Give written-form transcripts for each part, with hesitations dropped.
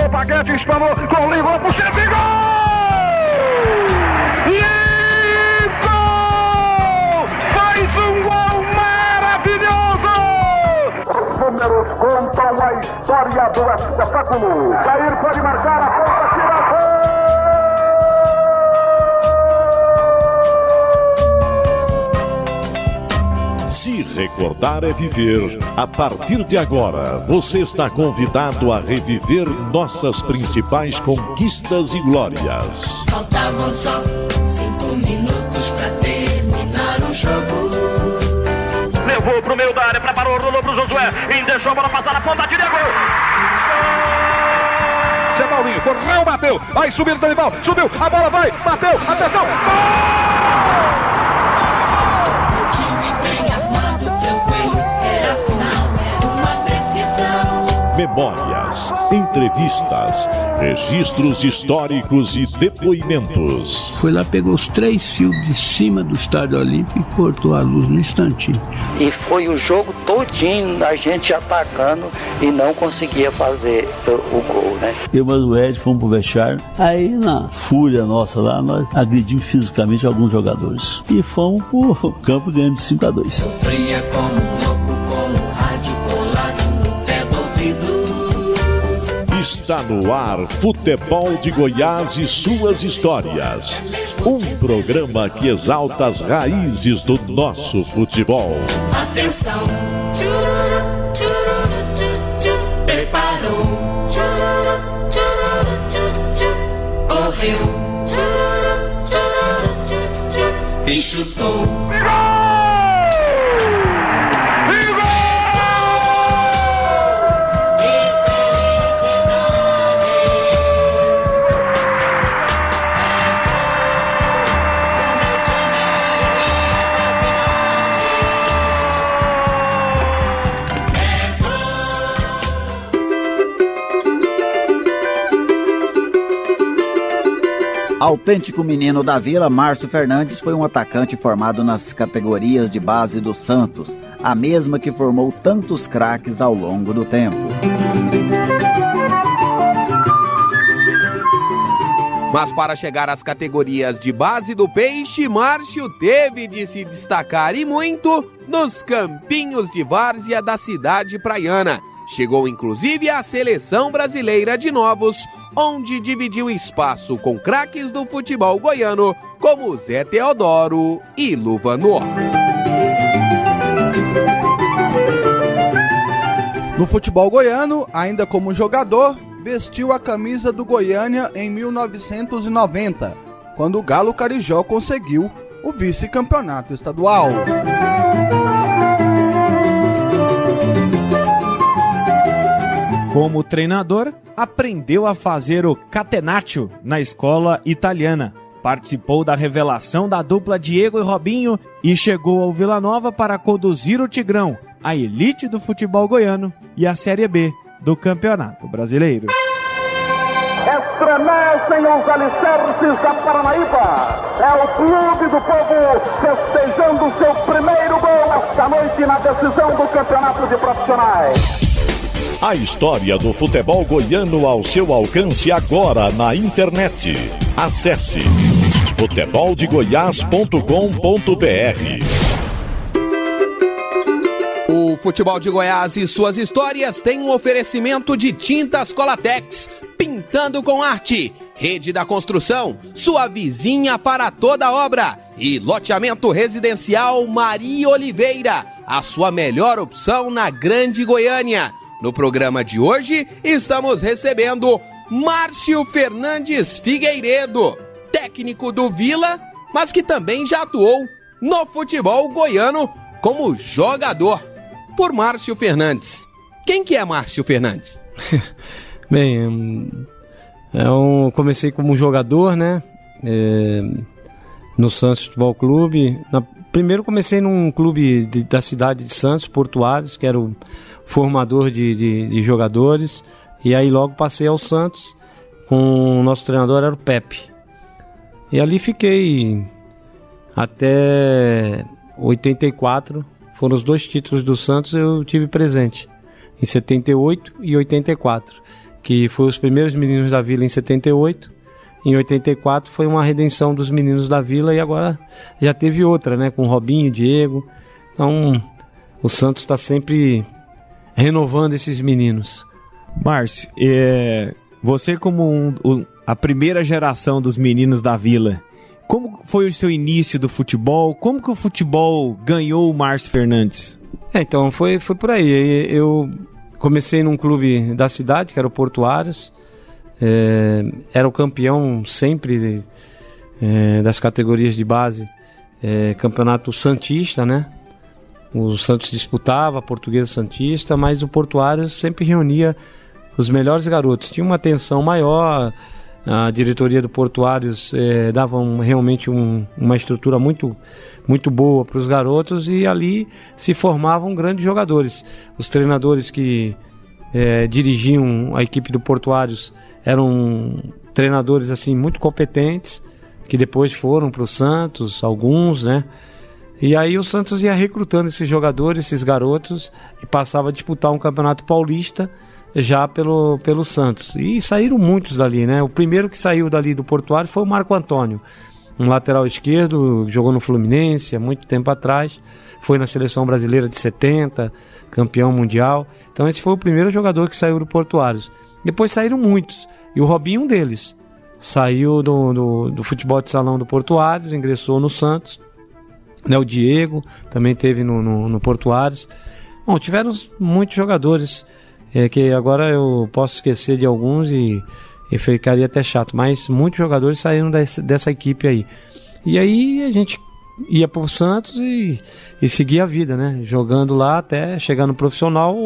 Botou Paquete, espanou, com livrou pro chefe, gol! E gol! Faz um gol maravilhoso! Os números contam a história do espetáculo. Jair pode marcar, a ponta, tira gol! Se recordar é viver. A partir de agora, você está convidado a reviver nossas principais conquistas e glórias. Faltavam só 5 minutos pra terminar o jogo. Levou pro meio da área, preparou, rolou pro Josué. Deixou a bola passar na ponta, tira gol! Zé Paulinho, correu, bateu. Vai subir o Danival, subiu, a bola vai, bateu, atenção, gol! Memórias, entrevistas, registros históricos e depoimentos. Foi lá, pegou os 3 fios de cima do Estádio Olímpico e cortou a luz no instantinho. E foi o jogo todinho a gente atacando e não conseguia fazer o gol, né? Eu e o Ed fomos pro vestiário. Aí, na fúria nossa lá, nós agredimos fisicamente alguns jogadores. E fomos pro campo e ganhamos de 5-2. Sofria como louco, com o rádio colado no pé do ouvido. Está no ar Futebol de Goiás e suas histórias. Um programa que exalta as raízes do nosso futebol. Atenção! Preparou! Correu! E chutou! Autêntico menino da Vila, Márcio Fernandes foi um atacante formado nas categorias de base do Santos, a mesma que formou tantos craques ao longo do tempo. Mas para chegar às categorias de base do Peixe, Márcio teve de se destacar e muito nos campinhos de várzea da cidade praiana. Chegou inclusive à Seleção Brasileira de Novos, onde dividiu espaço com craques do futebol goiano, como Zé Teodoro e Luvanor. No futebol goiano, ainda como jogador, vestiu a camisa do Goiânia em 1990, quando o Galo Carijó conseguiu o vice-campeonato estadual. Como treinador, aprendeu a fazer o catenaccio na escola italiana. Participou da revelação da dupla Diego e Robinho e chegou ao Vila Nova para conduzir o Tigrão, a elite do futebol goiano e a Série B do Campeonato Brasileiro. Estremecem os alicerces da Paranaíba. É o clube do povo festejando seu primeiro gol esta noite na decisão do Campeonato de Profissionais. A história do futebol goiano ao seu alcance agora na internet. Acesse futeboldegoias.com.br. O Futebol de Goiás e suas histórias tem um oferecimento de Tintas Colatex, pintando com arte. Rede da Construção, sua vizinha para toda obra. E loteamento residencial Maria Oliveira, a sua melhor opção na Grande Goiânia. No programa de hoje, estamos recebendo Márcio Fernandes Figueiredo, técnico do Vila, mas que também já atuou no futebol goiano como jogador. Por Márcio Fernandes. Quem que é Márcio Fernandes? Bem, comecei como jogador, né? No Santos Futebol Clube. Primeiro comecei num clube da cidade de Santos, Portuários, que era o formador de jogadores, e aí logo passei ao Santos, com o nosso treinador era o Pepe, e ali fiquei até 84, foram os 2 títulos do Santos eu tive presente, em 78 e 84, que foi os primeiros Meninos da Vila em 78. Em 84 foi uma redenção dos Meninos da Vila e agora já teve outra, né? Com Robinho, Diego. Então o Santos está sempre renovando esses meninos. Márcio, você como a primeira geração dos Meninos da Vila, como foi o seu início do futebol? Como que o futebol ganhou o Márcio Fernandes? Então foi por aí. Eu comecei num clube da cidade, que era o Portuários. Era o campeão sempre das categorias de base, campeonato santista, né? O Santos disputava, a Portuguesa Santista, mas o Portuários sempre reunia os melhores garotos. Tinha uma atenção maior, a diretoria do Portuários dava realmente uma estrutura muito, muito boa para os garotos e ali se formavam grandes jogadores. Os treinadores que dirigiam a equipe do Portuários eram treinadores assim muito competentes, que depois foram para o Santos, alguns, né? E aí o Santos ia recrutando esses jogadores, esses garotos, e passava a disputar um campeonato paulista já pelo Santos. E saíram muitos dali, né? O primeiro que saiu dali do Portuário foi o Marco Antônio, um lateral esquerdo, jogou no Fluminense há muito tempo atrás, foi na seleção brasileira de 70, campeão mundial. Então esse foi o primeiro jogador que saiu do Portuários. Depois saíram muitos, e o Robinho um deles. Saiu do futebol de salão do Portuários, ingressou no Santos. Né, o Diego também teve no Portuários. Bom, tiveram muitos jogadores, que agora eu posso esquecer de alguns e ficaria até chato, mas muitos jogadores saíram dessa equipe aí. E aí a gente ia para o Santos e seguia a vida, né? Jogando lá até chegar no profissional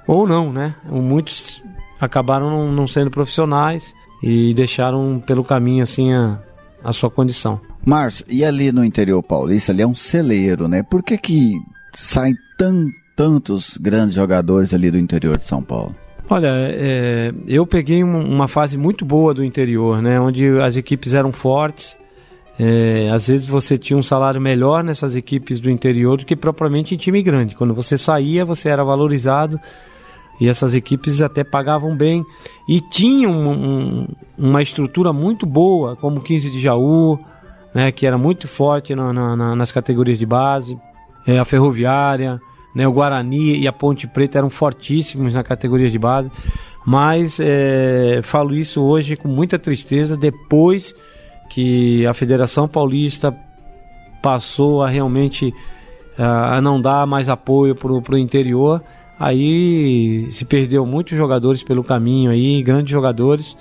ou não, né? Muitos acabaram não sendo profissionais e deixaram pelo caminho assim a sua condição. Márcio, e ali no interior paulista, ali é um celeiro, né? Por que saem tantos grandes jogadores ali do interior de São Paulo? Olha, eu peguei uma fase muito boa do interior, né? Onde as equipes eram fortes. Às vezes você tinha um salário melhor nessas equipes do interior do que propriamente em time grande. Quando você saía, você era valorizado e essas equipes até pagavam bem. E tinham uma estrutura muito boa, como o 15 de Jaú, né, que era muito forte nas categorias de base, a Ferroviária, né, o Guarani e a Ponte Preta eram fortíssimos na categoria de base, mas falo isso hoje com muita tristeza, depois que a Federação Paulista passou a realmente a não dar mais apoio para o interior, aí se perdeu muitos jogadores pelo caminho, aí, grandes jogadores.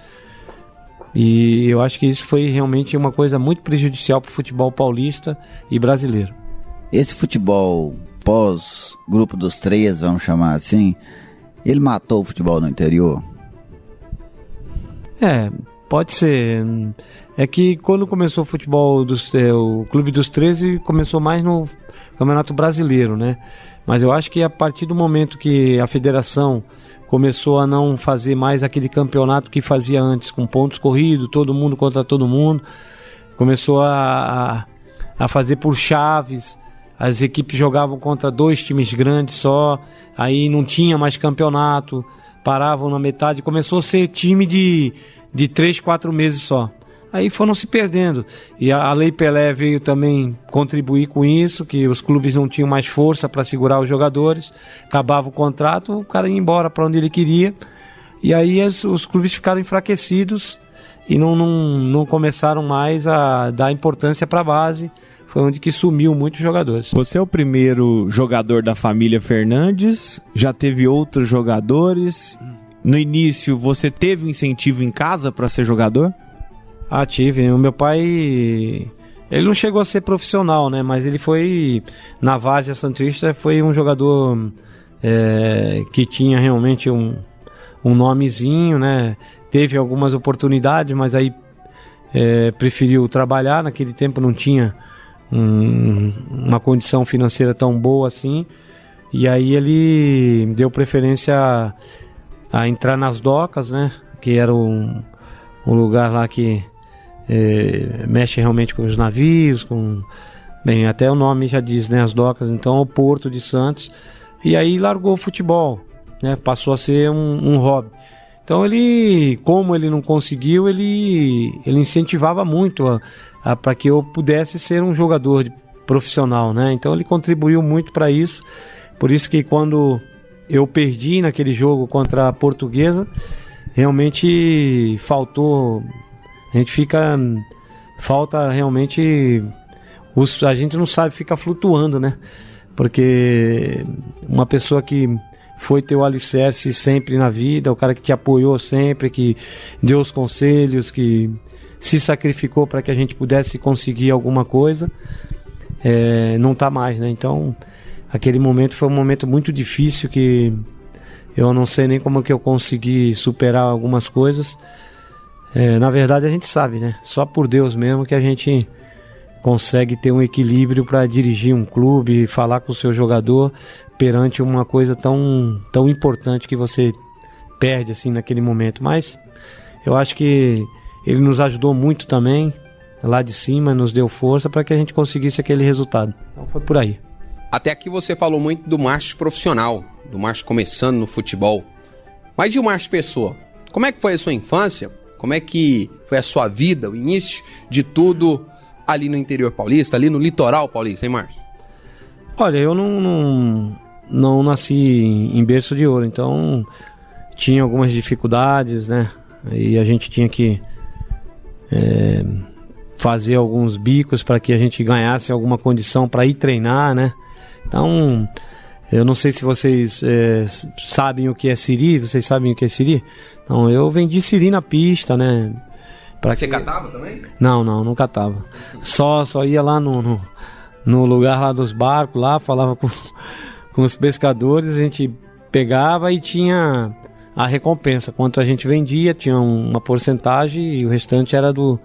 E eu acho que isso foi realmente uma coisa muito prejudicial para o futebol paulista e brasileiro. Esse futebol pós-grupo dos 3, vamos chamar assim, ele matou o futebol no interior? Pode ser. É que quando começou o futebol, o Clube dos 13 começou mais no Campeonato Brasileiro, né? Mas eu acho que a partir do momento que a federação começou a não fazer mais aquele campeonato que fazia antes, com pontos corridos, todo mundo contra todo mundo, começou a fazer por chaves, as equipes jogavam contra 2 times grandes só, aí não tinha mais campeonato, paravam na metade, começou a ser time de 3, 4 meses só. Aí foram se perdendo, e a Lei Pelé veio também contribuir com isso, que os clubes não tinham mais força para segurar os jogadores, acabava o contrato, o cara ia embora para onde ele queria, e aí os clubes ficaram enfraquecidos e não começaram mais a dar importância para a base, foi onde que sumiu muitos jogadores. Você é o primeiro jogador da família Fernandes, já teve outros jogadores, no início você teve um incentivo em casa para ser jogador? Tive. O meu pai, ele não chegou a ser profissional, né? Mas ele foi, na Várzea Santista, foi um jogador que tinha realmente um nomezinho, né? Teve algumas oportunidades, mas aí preferiu trabalhar. Naquele tempo não tinha uma condição financeira tão boa assim. E aí ele deu preferência a entrar nas docas, né? Que era um lugar lá que mexe realmente com os navios, bem, até o nome já diz, né, as docas, então o Porto de Santos, e aí largou o futebol, né, passou a ser um hobby. Então ele, como ele não conseguiu, ele incentivava muito para que eu pudesse ser um jogador profissional, né? Então ele contribuiu muito para isso. Por isso que quando eu perdi naquele jogo contra a Portuguesa, realmente faltou. Falta realmente. A gente não sabe, fica flutuando, né? Porque uma pessoa que foi teu alicerce sempre na vida, o cara que te apoiou sempre, que deu os conselhos, que se sacrificou para que a gente pudesse conseguir alguma coisa, não tá mais, né? Então, aquele momento foi um momento muito difícil que eu não sei nem como que eu consegui superar algumas coisas. Na verdade, a gente sabe, né? Só por Deus mesmo que a gente consegue ter um equilíbrio para dirigir um clube e falar com o seu jogador perante uma coisa tão importante que você perde assim naquele momento. Mas eu acho que ele nos ajudou muito também, lá de cima, nos deu força para que a gente conseguisse aquele resultado. Então foi por aí. Até aqui você falou muito do Márcio profissional, do Márcio começando no futebol. Mas e o Márcio Pessoa? Como é que foi a sua infância? Como é que foi a sua vida, o início de tudo ali no interior paulista, ali no litoral paulista, hein, Márcio? Olha, eu não nasci em berço de ouro, então tinha algumas dificuldades, né? E a gente tinha que fazer alguns bicos para que a gente ganhasse alguma condição para ir treinar, né? Então, eu não sei se vocês sabem o que é siri. Vocês sabem o que é siri? Então, eu vendi siri na pista, né? Você catava também? Não catava. Só ia lá no lugar lá dos barcos, lá falava com os pescadores, a gente pegava e tinha a recompensa. Quanto a gente vendia, tinha uma porcentagem e o restante era do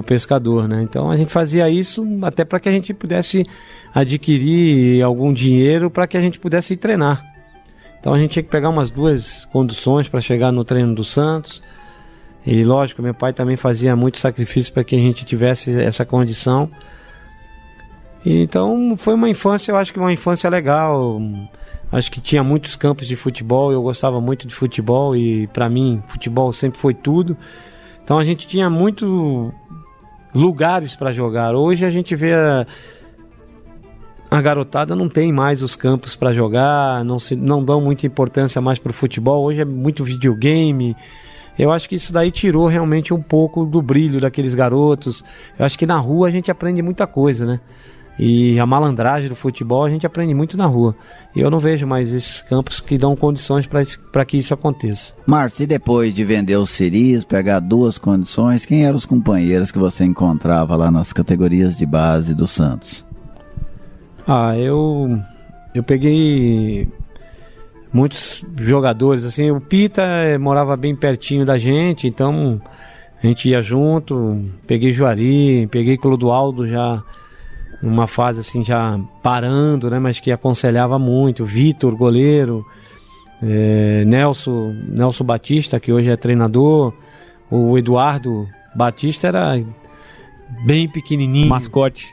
pescador, né? Então a gente fazia isso até para que a gente pudesse adquirir algum dinheiro para que a gente pudesse ir treinar. Então a gente tinha que pegar umas 2 conduções para chegar no treino do Santos. E lógico, meu pai também fazia muito sacrifício para que a gente tivesse essa condição. Então foi uma infância, eu acho que uma infância legal. Acho que tinha muitos campos de futebol, eu gostava muito de futebol e para mim futebol sempre foi tudo. Então a gente tinha muitos lugares para jogar. Hoje a gente vê a garotada não tem mais os campos para jogar, não dão muita importância mais para o futebol. Hoje é muito videogame. Eu acho que isso daí tirou realmente um pouco do brilho daqueles garotos. Eu acho que na rua a gente aprende muita coisa, né? E a malandragem do futebol a gente aprende muito na rua. E eu não vejo mais esses campos que dão condições para que isso aconteça. Márcio, e depois de vender os siris, pegar 2 condições, quem eram os companheiros que você encontrava lá nas categorias de base do Santos? Eu peguei muitos jogadores, assim, o Pita morava bem pertinho da gente, então a gente ia junto, peguei Juari, peguei Clodoaldo já numa fase assim, já parando, né, mas que aconselhava muito, Vitor, goleiro, Nelson Batista, que hoje é treinador, o Eduardo Batista era bem pequenininho,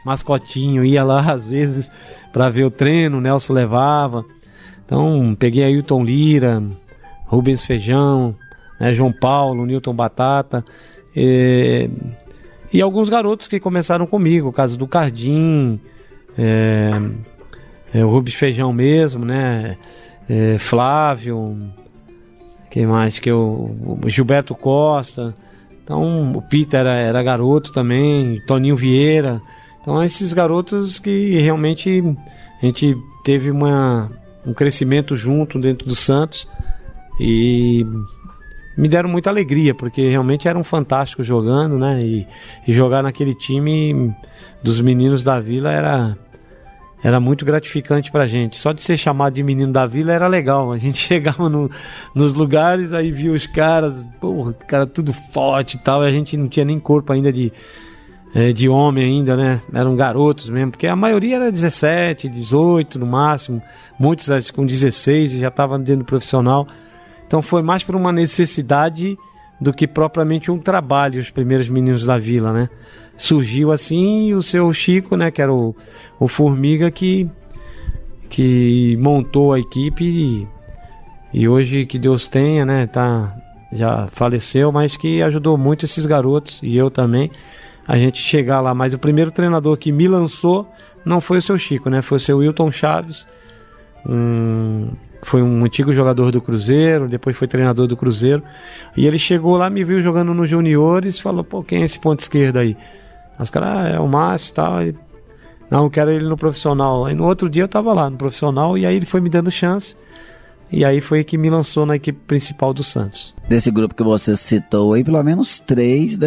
mascotinho, ia lá às vezes para ver o treino, o Nelson levava. Então peguei Ailton Lira, Rubens Feijão, né, João Paulo, Newton Batata e alguns garotos que começaram comigo, o caso do Cardim, o Rubens Feijão mesmo, né, Flávio, quem mais que o Gilberto Costa. Então o Peter era garoto também, Toninho Vieira. Então esses garotos que realmente a gente teve um crescimento junto dentro do Santos e me deram muita alegria, porque realmente eram fantásticos jogando, né? E jogar naquele time dos meninos da Vila era muito gratificante pra gente. Só de ser chamado de menino da Vila era legal. A gente chegava nos lugares, aí via os caras, cara tudo forte e tal, e a gente não tinha nem corpo ainda de homem ainda, né? Eram garotos mesmo, porque a maioria era 17, 18 no máximo, muitos com 16 e já estavam dentro do profissional. Então foi mais por uma necessidade do que propriamente um trabalho, os primeiros meninos da Vila, né? Surgiu assim o seu Chico, né? Que era o Formiga que montou a equipe E hoje, que Deus tenha, né, já faleceu, mas que ajudou muito esses garotos, e eu também, a gente chegar lá. Mas o primeiro treinador que me lançou não foi o seu Chico, né, foi o seu Wilton Chaves, foi um antigo jogador do Cruzeiro, depois foi treinador do Cruzeiro, e ele chegou lá, me viu jogando nos juniores, falou, pô, quem é esse ponto esquerdo aí? Os caras, é o Márcio e tal, não, eu quero ele no profissional. Aí no outro dia eu tava lá no profissional, e aí ele foi me dando chance, e aí foi que me lançou na equipe principal do Santos. Desse grupo que você citou aí, pelo menos 3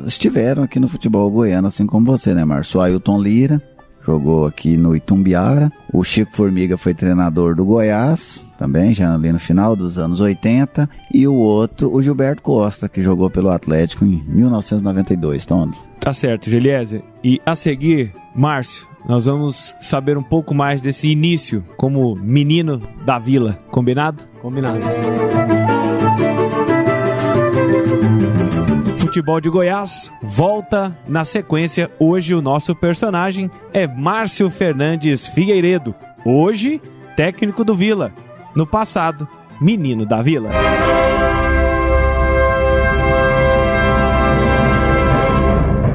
estiveram aqui no futebol goiano, assim como você, né, Márcio? O Ailton Lira jogou aqui no Itumbiara, o Chico Formiga foi treinador do Goiás, também já ali no final dos anos 80, e o outro, o Gilberto Costa, que jogou pelo Atlético em 1992, Tom. Tá certo, Geliese. E a seguir, Márcio, nós vamos saber um pouco mais desse início como menino da Vila. Combinado? Combinado. Futebol de Goiás volta na sequência. Hoje o nosso personagem é Márcio Fernandes Figueiredo. Hoje, técnico do Vila. No passado, menino da Vila.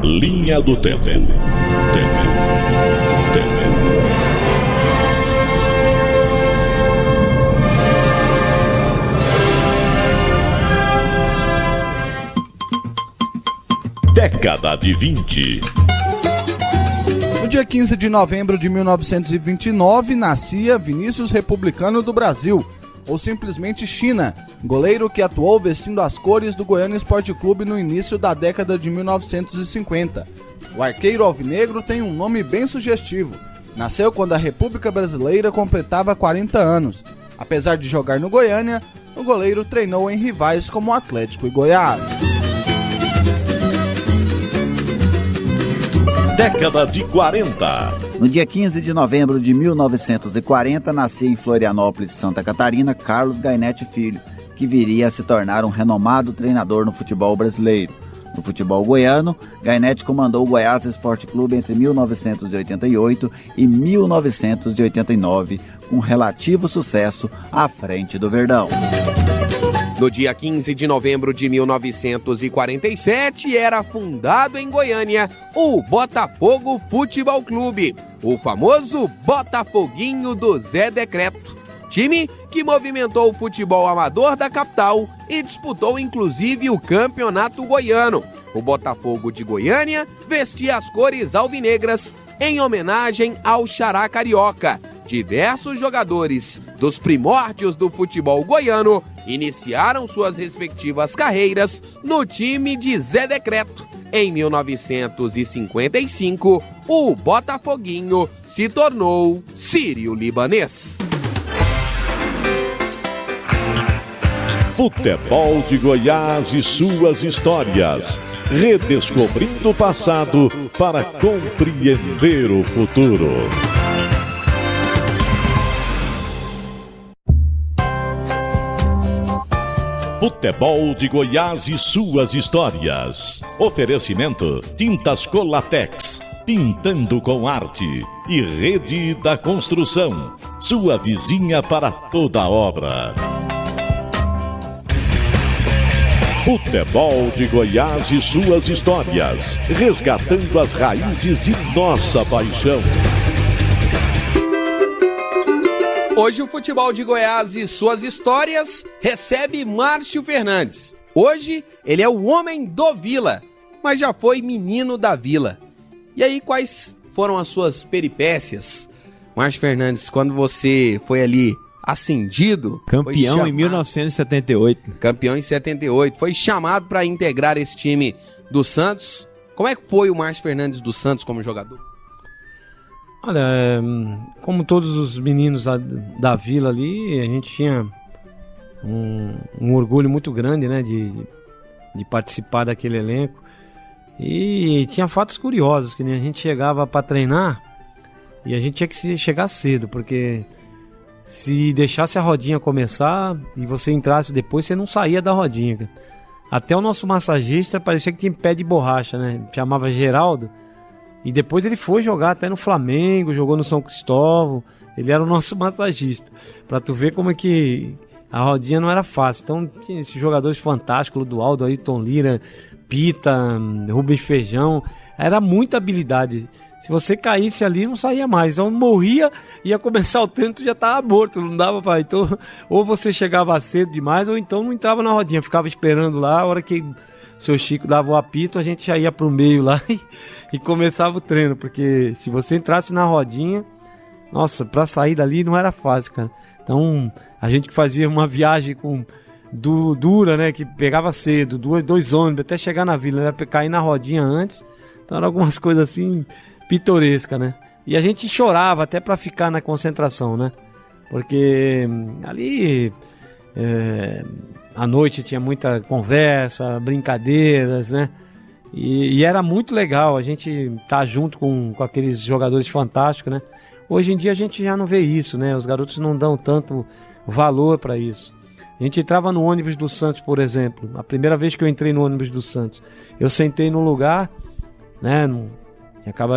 Linha do Tempo. Década de 20. No dia 15 de novembro de 1929, nascia Vinícius Republicano do Brasil, ou simplesmente China, goleiro que atuou vestindo as cores do Goiânia Esporte Clube no início da década de 1950. O arqueiro alvinegro tem um nome bem sugestivo. Nasceu quando a República Brasileira completava 40 anos. Apesar de jogar no Goiânia, o goleiro treinou em rivais como Atlético e Goiás. Década de 40. No dia 15 de novembro de 1940, nascia em Florianópolis, Santa Catarina, Carlos Gainete Filho, que viria a se tornar um renomado treinador no futebol brasileiro. No futebol goiano, Gainete comandou o Goiás Esporte Clube entre 1988 e 1989, com relativo sucesso à frente do Verdão. No dia 15 de novembro de 1947, era fundado em Goiânia o Botafogo Futebol Clube, o famoso Botafoguinho do Zé Decreto. Time que movimentou o futebol amador da capital e disputou inclusive o Campeonato Goiano. O Botafogo de Goiânia vestia as cores alvinegras em homenagem ao Xará Carioca. Diversos jogadores dos primórdios do futebol goiano iniciaram suas respectivas carreiras no time de Zé Decreto. Em 1955, o Botafoguinho se tornou Sírio-Libanês. Futebol de Goiás e suas histórias. Redescobrindo o passado para compreender o futuro. Futebol de Goiás e suas histórias. Oferecimento: Tintas Colatex, pintando com arte. E Rede da Construção, sua vizinha para toda obra. Futebol de Goiás e suas histórias, resgatando as raízes de nossa paixão. Hoje o Futebol de Goiás e suas histórias recebe Márcio Fernandes. Hoje ele é o homem do Vila, mas já foi menino da Vila. E aí, quais foram as suas peripécias, Márcio Fernandes, quando você foi ali ascendido? Campeão em 1978. Campeão em 78. Foi chamado para integrar esse time do Santos. Como é que foi o Márcio Fernandes do Santos como jogador? Olha, como todos os meninos da Vila ali, a gente tinha um orgulho muito grande, né, de participar daquele elenco. E tinha fatos curiosos, que nem a gente chegava para treinar e a gente tinha que chegar cedo, porque se deixasse a rodinha começar e você entrasse depois, você não saía da rodinha. Até o nosso massagista parecia que tinha pé de borracha, né? Chamava Geraldo. E depois ele foi jogar até no Flamengo, jogou no São Cristóvão. Ele era o nosso massagista. Pra tu ver como é que a rodinha não era fácil. Então tinha esses jogadores fantásticos, Ludualdo, Ayrton Lira, Pita, Rubens Feijão, era muita habilidade. Se você caísse ali, não saía mais. Então morria, ia começar o treino, tu já estava morto, não dava para. Então, ou você chegava cedo demais, ou então não entrava na rodinha, ficava esperando lá, a hora que o seu Chico dava o apito, a gente já ia pro meio lá e começava o treino, porque se você entrasse na rodinha, nossa, para sair dali não era fácil, cara. Então, a gente que fazia uma viagem dura, né, que pegava cedo, dois ônibus, até chegar na vila, era pra cair na rodinha antes. Então, eram algumas coisas assim pitoresca, né? E a gente chorava até para ficar na concentração, né? Porque ali à noite tinha muita conversa, brincadeiras, né? E era muito legal a gente estar junto com aqueles jogadores fantásticos, né? Hoje em dia a gente já não vê isso, né? Os garotos não dão tanto valor para isso. A gente entrava no ônibus do Santos, por exemplo. A primeira vez que eu entrei no ônibus do Santos, eu sentei no lugar, né?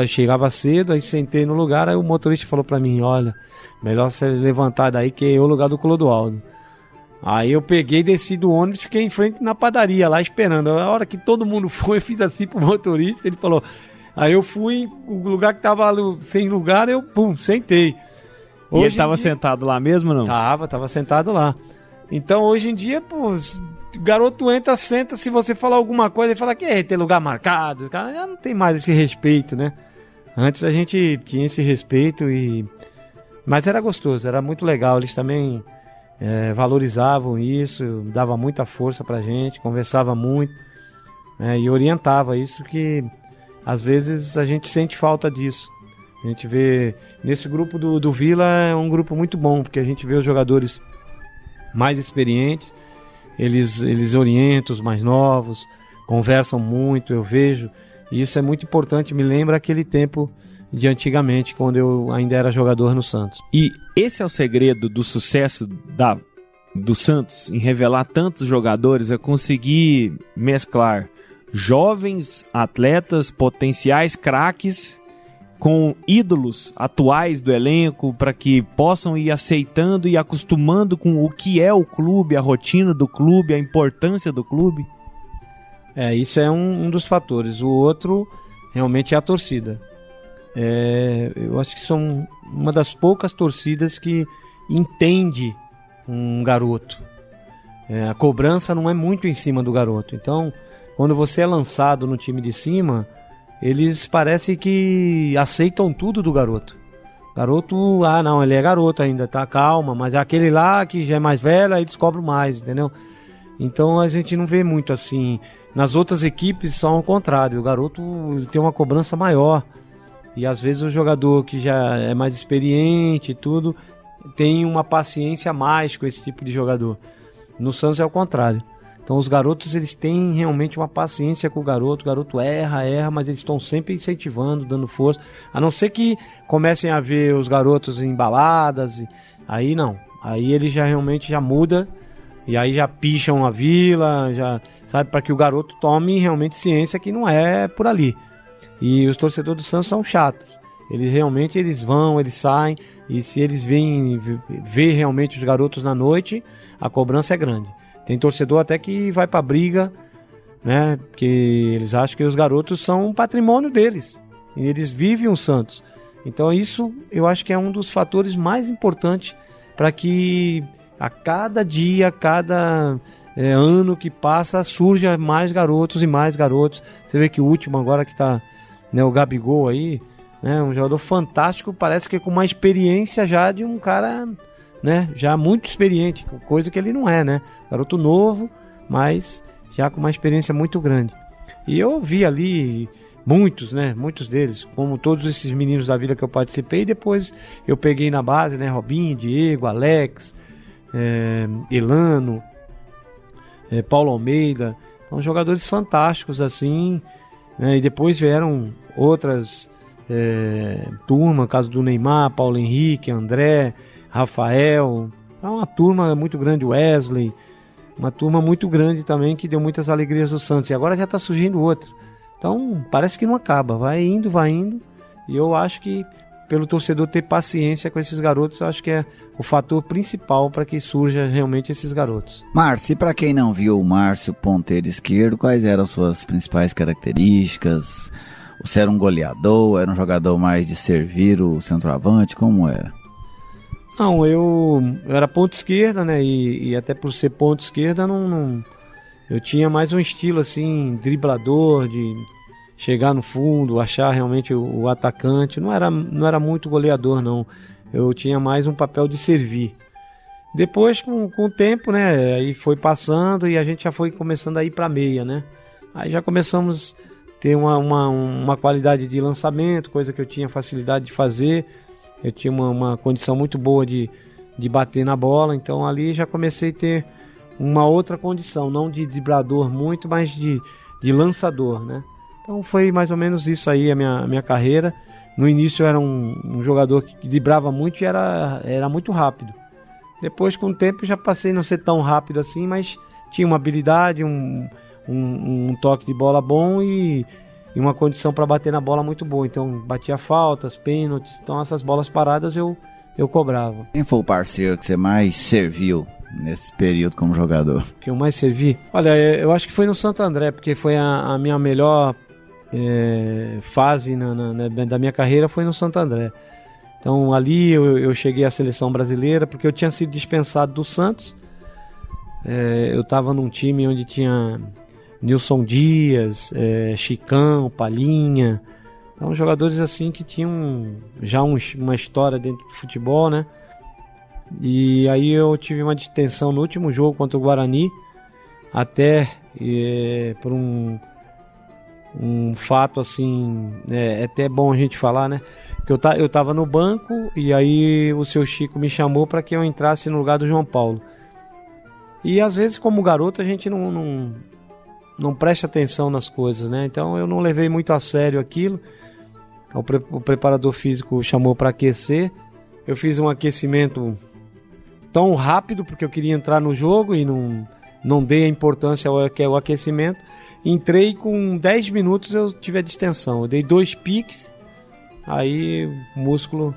Chegava cedo, aí sentei no lugar, aí o motorista falou pra mim, olha, melhor você levantar daí que é o lugar do Clodoaldo. Aí eu peguei, desci do ônibus, fiquei em frente na padaria lá esperando. A hora que todo mundo foi, eu fiz assim pro motorista, ele falou. Aí eu fui, o lugar que tava sem lugar, eu sentei. E ele tava sentado lá mesmo, não? Tava sentado lá. Então hoje em dia, pô, o garoto entra, senta, se você falar alguma coisa, ele fala que tem lugar marcado, cara, já não tem mais esse respeito, né? Antes a gente tinha esse respeito, mas era gostoso, era muito legal, eles também valorizavam isso, dava muita força pra gente, conversava muito, e orientava isso, que às vezes a gente sente falta disso. A gente vê, nesse grupo do Vila é um grupo muito bom, porque a gente vê os jogadores mais experientes, eles orientam os mais novos, conversam muito, eu vejo, e isso é muito importante, me lembra aquele tempo de antigamente, quando eu ainda era jogador no Santos. E esse é o segredo do sucesso do Santos, em revelar tantos jogadores, é conseguir mesclar jovens atletas, potenciais craques, com ídolos atuais do elenco, para que possam ir aceitando e acostumando com o que é o clube, a rotina do clube, a importância do clube? Isso é um dos fatores. O outro realmente é a torcida. Eu acho que são uma das poucas torcidas que entende um garoto. A cobrança não é muito em cima do garoto. Então, quando você é lançado no time de cima, eles parecem que aceitam tudo do garoto. Garoto, não, ele é garoto ainda, tá, calma, mas é aquele lá que já é mais velho, aí descobre mais, entendeu? Então a gente não vê muito assim. Nas outras equipes são ao contrário, o garoto ele tem uma cobrança maior. E às vezes o jogador que já é mais experiente e tudo, tem uma paciência a mais com esse tipo de jogador. No Santos é o contrário. Então os garotos, eles têm realmente uma paciência com o garoto erra, mas eles estão sempre incentivando, dando força, a não ser que comecem a ver os garotos em baladas, aí não, aí ele já realmente já muda, e aí já picham a vila, já sabe, para que o garoto tome realmente ciência que não é por ali. E os torcedores do Santos são chatos, eles vão, eles saem, e se eles ver realmente os garotos na noite, a cobrança é grande. Tem torcedor até que vai pra briga, né? Porque eles acham que os garotos são um patrimônio deles. E eles vivem o Santos. Então isso eu acho que é um dos fatores mais importantes para que a cada dia, cada ano que passa, surja mais garotos e mais garotos. Você vê que o último agora que tá, né, o Gabigol aí, né, um jogador fantástico, parece que com uma experiência já de um cara, né, já muito experiente, coisa que ele não é, né? Garoto novo, mas já com uma experiência muito grande. E eu vi ali muitos, né, muitos deles, como todos esses meninos da vila que eu participei, e depois eu peguei na base, né, Robinho, Diego, Alex, Elano, Paulo Almeida, então jogadores fantásticos assim, né, e depois vieram outras turmas, caso do Neymar, Paulo Henrique, André, Rafael, uma turma muito grande, Wesley, uma turma muito grande também que deu muitas alegrias do Santos, e agora já está surgindo outro. Então parece que não acaba, vai indo, e eu acho que pelo torcedor ter paciência com esses garotos, eu acho que é o fator principal para que surja realmente esses garotos. Márcio, e para quem não viu o Márcio ponteiro esquerdo, quais eram suas principais características? Você era um goleador, era um jogador mais de servir o centroavante, como era? Não, eu era ponta esquerda, né, e até por ser ponta esquerda, eu tinha mais um estilo assim, driblador, de chegar no fundo, achar realmente o atacante. Não era muito goleador, não. Eu tinha mais um papel de servir. Depois, com o tempo, né, aí foi passando e a gente já foi começando a ir para meia, né. Aí já começamos a ter uma qualidade de lançamento, coisa que eu tinha facilidade de fazer. Eu tinha uma condição muito boa de bater na bola, então ali já comecei a ter uma outra condição, não de driblador muito, mas de lançador, né. Então foi mais ou menos isso aí a minha carreira. No início eu era um jogador que driblava muito e era muito rápido. Depois, com o tempo, já passei a não ser tão rápido assim, mas tinha uma habilidade, um toque de bola bom e uma condição para bater na bola muito boa. Então batia faltas, pênaltis, então essas bolas paradas eu cobrava. Quem foi o parceiro que você mais serviu nesse período como jogador? Que eu mais servi? Olha, eu acho que foi no Santo André, porque foi a minha melhor fase da minha carreira foi no Santo André. Então ali eu cheguei à seleção brasileira porque eu tinha sido dispensado do Santos. Eu estava num time onde tinha Nilson Dias, Chicão, Palhinha, então jogadores assim que tinham já uma história dentro do futebol, né? E aí eu tive uma detenção no último jogo contra o Guarani, até por um fato assim, é até bom a gente falar, né? Que eu tava no banco e aí o seu Chico me chamou para que eu entrasse no lugar do João Paulo. E às vezes, como garoto, a gente não presta atenção nas coisas, né? Então eu não levei muito a sério aquilo. O preparador físico chamou para aquecer. Eu fiz um aquecimento tão rápido porque eu queria entrar no jogo e não dei a importância ao aquecimento. Entrei, com 10 minutos eu tive a distensão. Eu dei 2 piques, aí o músculo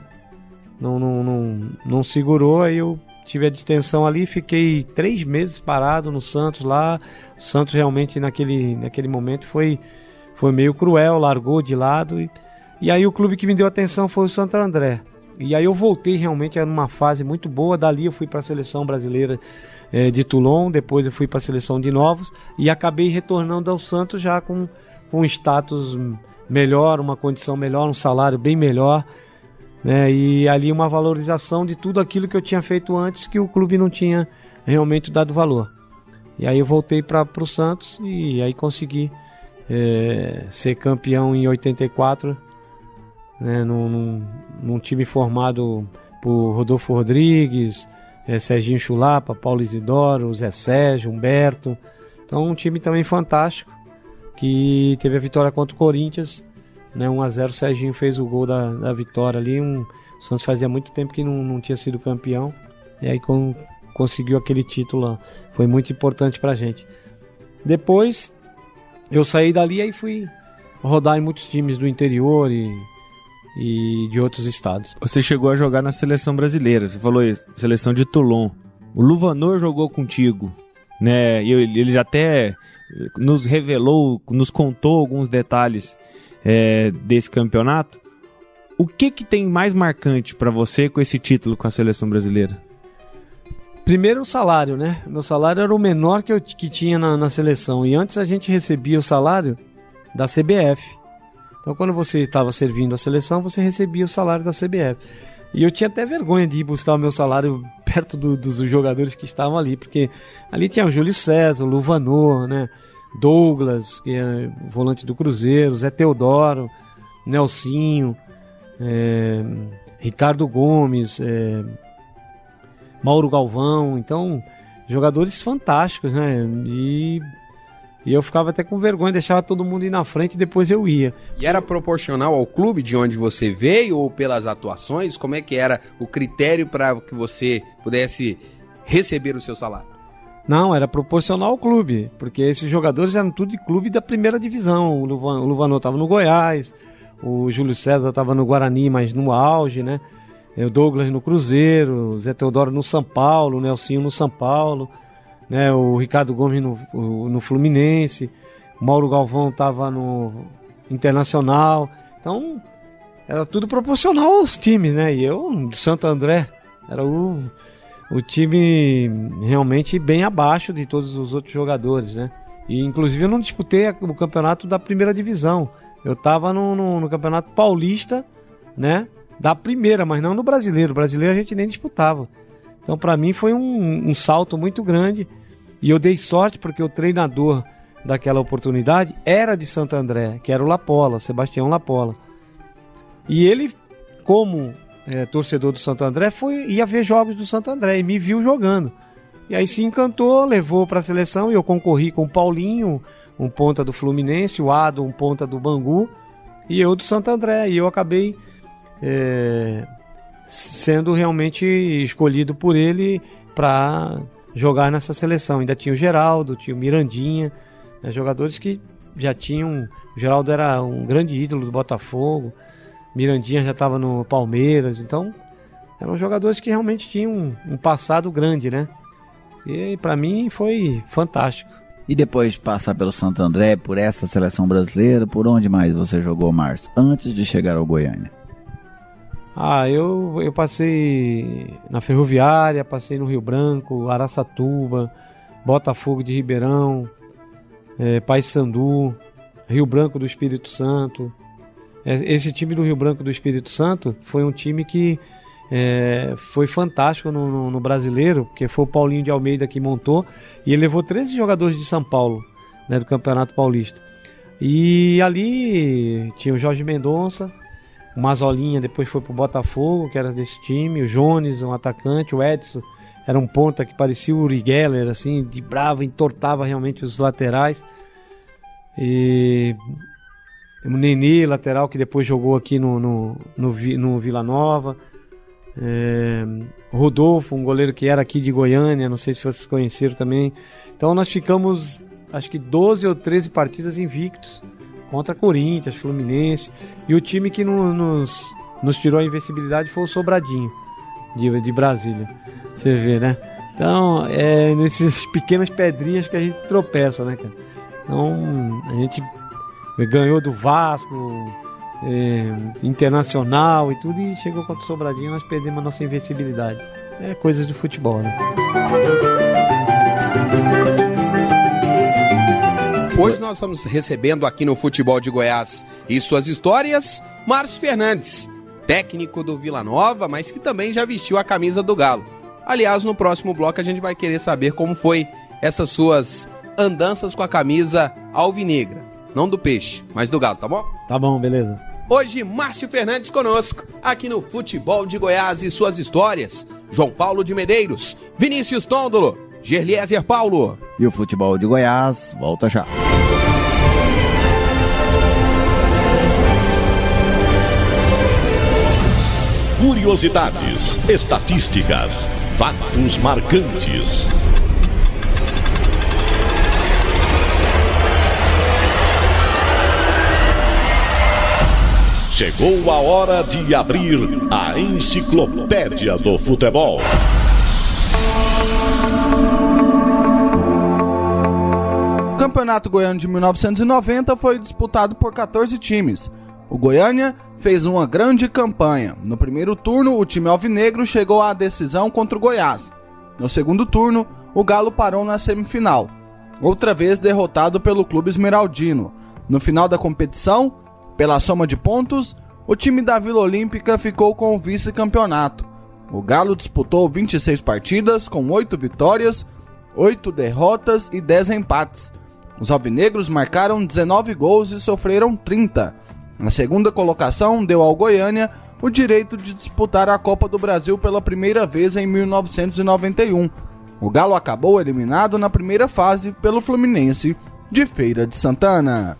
não segurou, aí eu tive a distensão ali, fiquei 3 meses parado no Santos lá. O Santos realmente naquele momento foi meio cruel, largou de lado. E aí o clube que me deu atenção foi o Santo André. E aí eu voltei realmente numa fase muito boa. Dali eu fui para a seleção brasileira de Toulon, depois eu fui para a seleção de Novos e acabei retornando ao Santos já com um status melhor, uma condição melhor, um salário bem melhor, né? E ali uma valorização de tudo aquilo que eu tinha feito antes que o clube não tinha realmente dado valor. E aí eu voltei para o Santos e aí consegui ser campeão em 84, né? Num time formado por Rodolfo Rodrigues, Serginho Chulapa, Paulo Isidoro, Zé Sérgio, Humberto. Então um time também fantástico, que teve a vitória contra o Corinthians, né, 1-0, o Serginho fez o gol da vitória ali. O Santos fazia muito tempo que não tinha sido campeão, e aí conseguiu aquele título lá. Foi muito importante pra gente. Depois eu saí dali e aí fui rodar em muitos times do interior e de outros estados. Você chegou a jogar na seleção brasileira, você falou isso, seleção de Toulon. O Luvanor jogou contigo, né? E ele já até nos revelou, nos contou alguns detalhes desse campeonato. O que tem mais marcante para você com esse título com a seleção brasileira? Primeiro o salário, né? Meu salário era o menor que tinha na seleção, e antes a gente recebia o salário da CBF. Então quando você estava servindo a seleção, você recebia o salário da CBF. E eu tinha até vergonha de ir buscar o meu salário perto dos jogadores que estavam ali, porque ali tinha o Júlio César, o Luvanor, né? Douglas, que é volante do Cruzeiro, Zé Teodoro, Nelsinho, Ricardo Gomes, Mauro Galvão. Então, jogadores fantásticos, né? E eu ficava até com vergonha, deixava todo mundo ir na frente e depois eu ia. E era proporcional ao clube de onde você veio ou pelas atuações? Como é que era o critério para que você pudesse receber o seu salário? Não, era proporcional ao clube, porque esses jogadores eram tudo de clube da primeira divisão. O Luvanor estava no Goiás, O Júlio César estava no Guarani, mas no auge, né? O Douglas no Cruzeiro, o Zé Teodoro no São Paulo, o Nelsinho no São Paulo, né? O Ricardo Gomes no Fluminense, o Mauro Galvão estava no Internacional. Então, era tudo proporcional aos times, né? E eu, de Santo André, era o time realmente bem abaixo de todos os outros jogadores, né? E, inclusive, eu não disputei o campeonato da primeira divisão. Eu estava no campeonato paulista, né? Da primeira, mas não no brasileiro. O brasileiro a gente nem disputava. Então, para mim, foi um salto muito grande. E eu dei sorte porque o treinador daquela oportunidade era de Santo André, que era o Lapola, Sebastião Lapola. E ele, como torcedor do Santo André, ia ver jogos do Santo André e me viu jogando. E aí se encantou, levou para a seleção e eu concorri com o Paulinho, um ponta do Fluminense, o Ado, um ponta do Bangu, e eu do Santo André. E eu acabei sendo realmente escolhido por ele para jogar nessa seleção. Ainda tinha o Geraldo, tinha o Mirandinha, jogadores que já tinham... O Geraldo era um grande ídolo do Botafogo, Mirandinha já estava no Palmeiras, então eram jogadores que realmente tinham um passado grande, né? E para mim foi fantástico. E depois de passar pelo Santo André, por essa seleção brasileira, por onde mais você jogou, Márcio, antes de chegar ao Goiânia? Eu passei na Ferroviária, passei no Rio Branco, Araçatuba, Botafogo de Ribeirão, Paysandu, Rio Branco do Espírito Santo. Esse time do Rio Branco do Espírito Santo foi um time que foi fantástico no brasileiro, porque foi o Paulinho de Almeida que montou, e ele levou 13 jogadores de São Paulo, né, do Campeonato Paulista. E ali tinha o Jorge Mendonça, o Mazolinha depois foi pro Botafogo, que era desse time, o Jones, um atacante, o Edson era um ponta que parecia o Uri Geller, assim, de bravo, entortava realmente os laterais. E o Nenê, lateral, que depois jogou aqui no Vila Nova. Rodolfo, um goleiro que era aqui de Goiânia, não sei se vocês conheceram também. Então nós ficamos, acho que 12 ou 13 partidas invictos contra Corinthians, Fluminense. E o time que nos tirou a invencibilidade foi o Sobradinho, de Brasília. Você vê, né? Então, nesses pequenas pedrinhas que a gente tropeça, né, cara? Então, a gente ganhou do Vasco, Internacional e tudo, e chegou contra o Sobradinho, nós perdemos a nossa invencibilidade. Coisas do futebol, né? Hoje nós estamos recebendo aqui no Futebol de Goiás e suas histórias, Márcio Fernandes, técnico do Vila Nova, mas que também já vestiu a camisa do Galo. Aliás, no próximo bloco a gente vai querer saber como foi essas suas andanças com a camisa alvinegra. Não do Peixe, mas do Galo, tá bom? Tá bom, beleza. Hoje, Márcio Fernandes conosco, aqui no Futebol de Goiás e suas histórias. João Paulo de Medeiros, Vinícius Tondolo, Gerliezer Paulo. E o Futebol de Goiás volta já. Curiosidades, estatísticas, fatos marcantes. Chegou a hora de abrir a Enciclopédia do Futebol. O Campeonato Goiano de 1990 foi disputado por 14 times. O Goiânia fez uma grande campanha. No primeiro turno, o time alvinegro chegou à decisão contra o Goiás. No segundo turno, o Galo parou na semifinal, outra vez derrotado pelo Clube Esmeraldino. No final da competição, pela soma de pontos, o time da Vila Olímpica ficou com o vice-campeonato. O Galo disputou 26 partidas com 8 vitórias, 8 derrotas e 10 empates. Os alvinegros marcaram 19 gols e sofreram 30. A segunda colocação deu ao Goiânia o direito de disputar a Copa do Brasil pela primeira vez em 1991. O Galo acabou eliminado na primeira fase pelo Fluminense de Feira de Santana.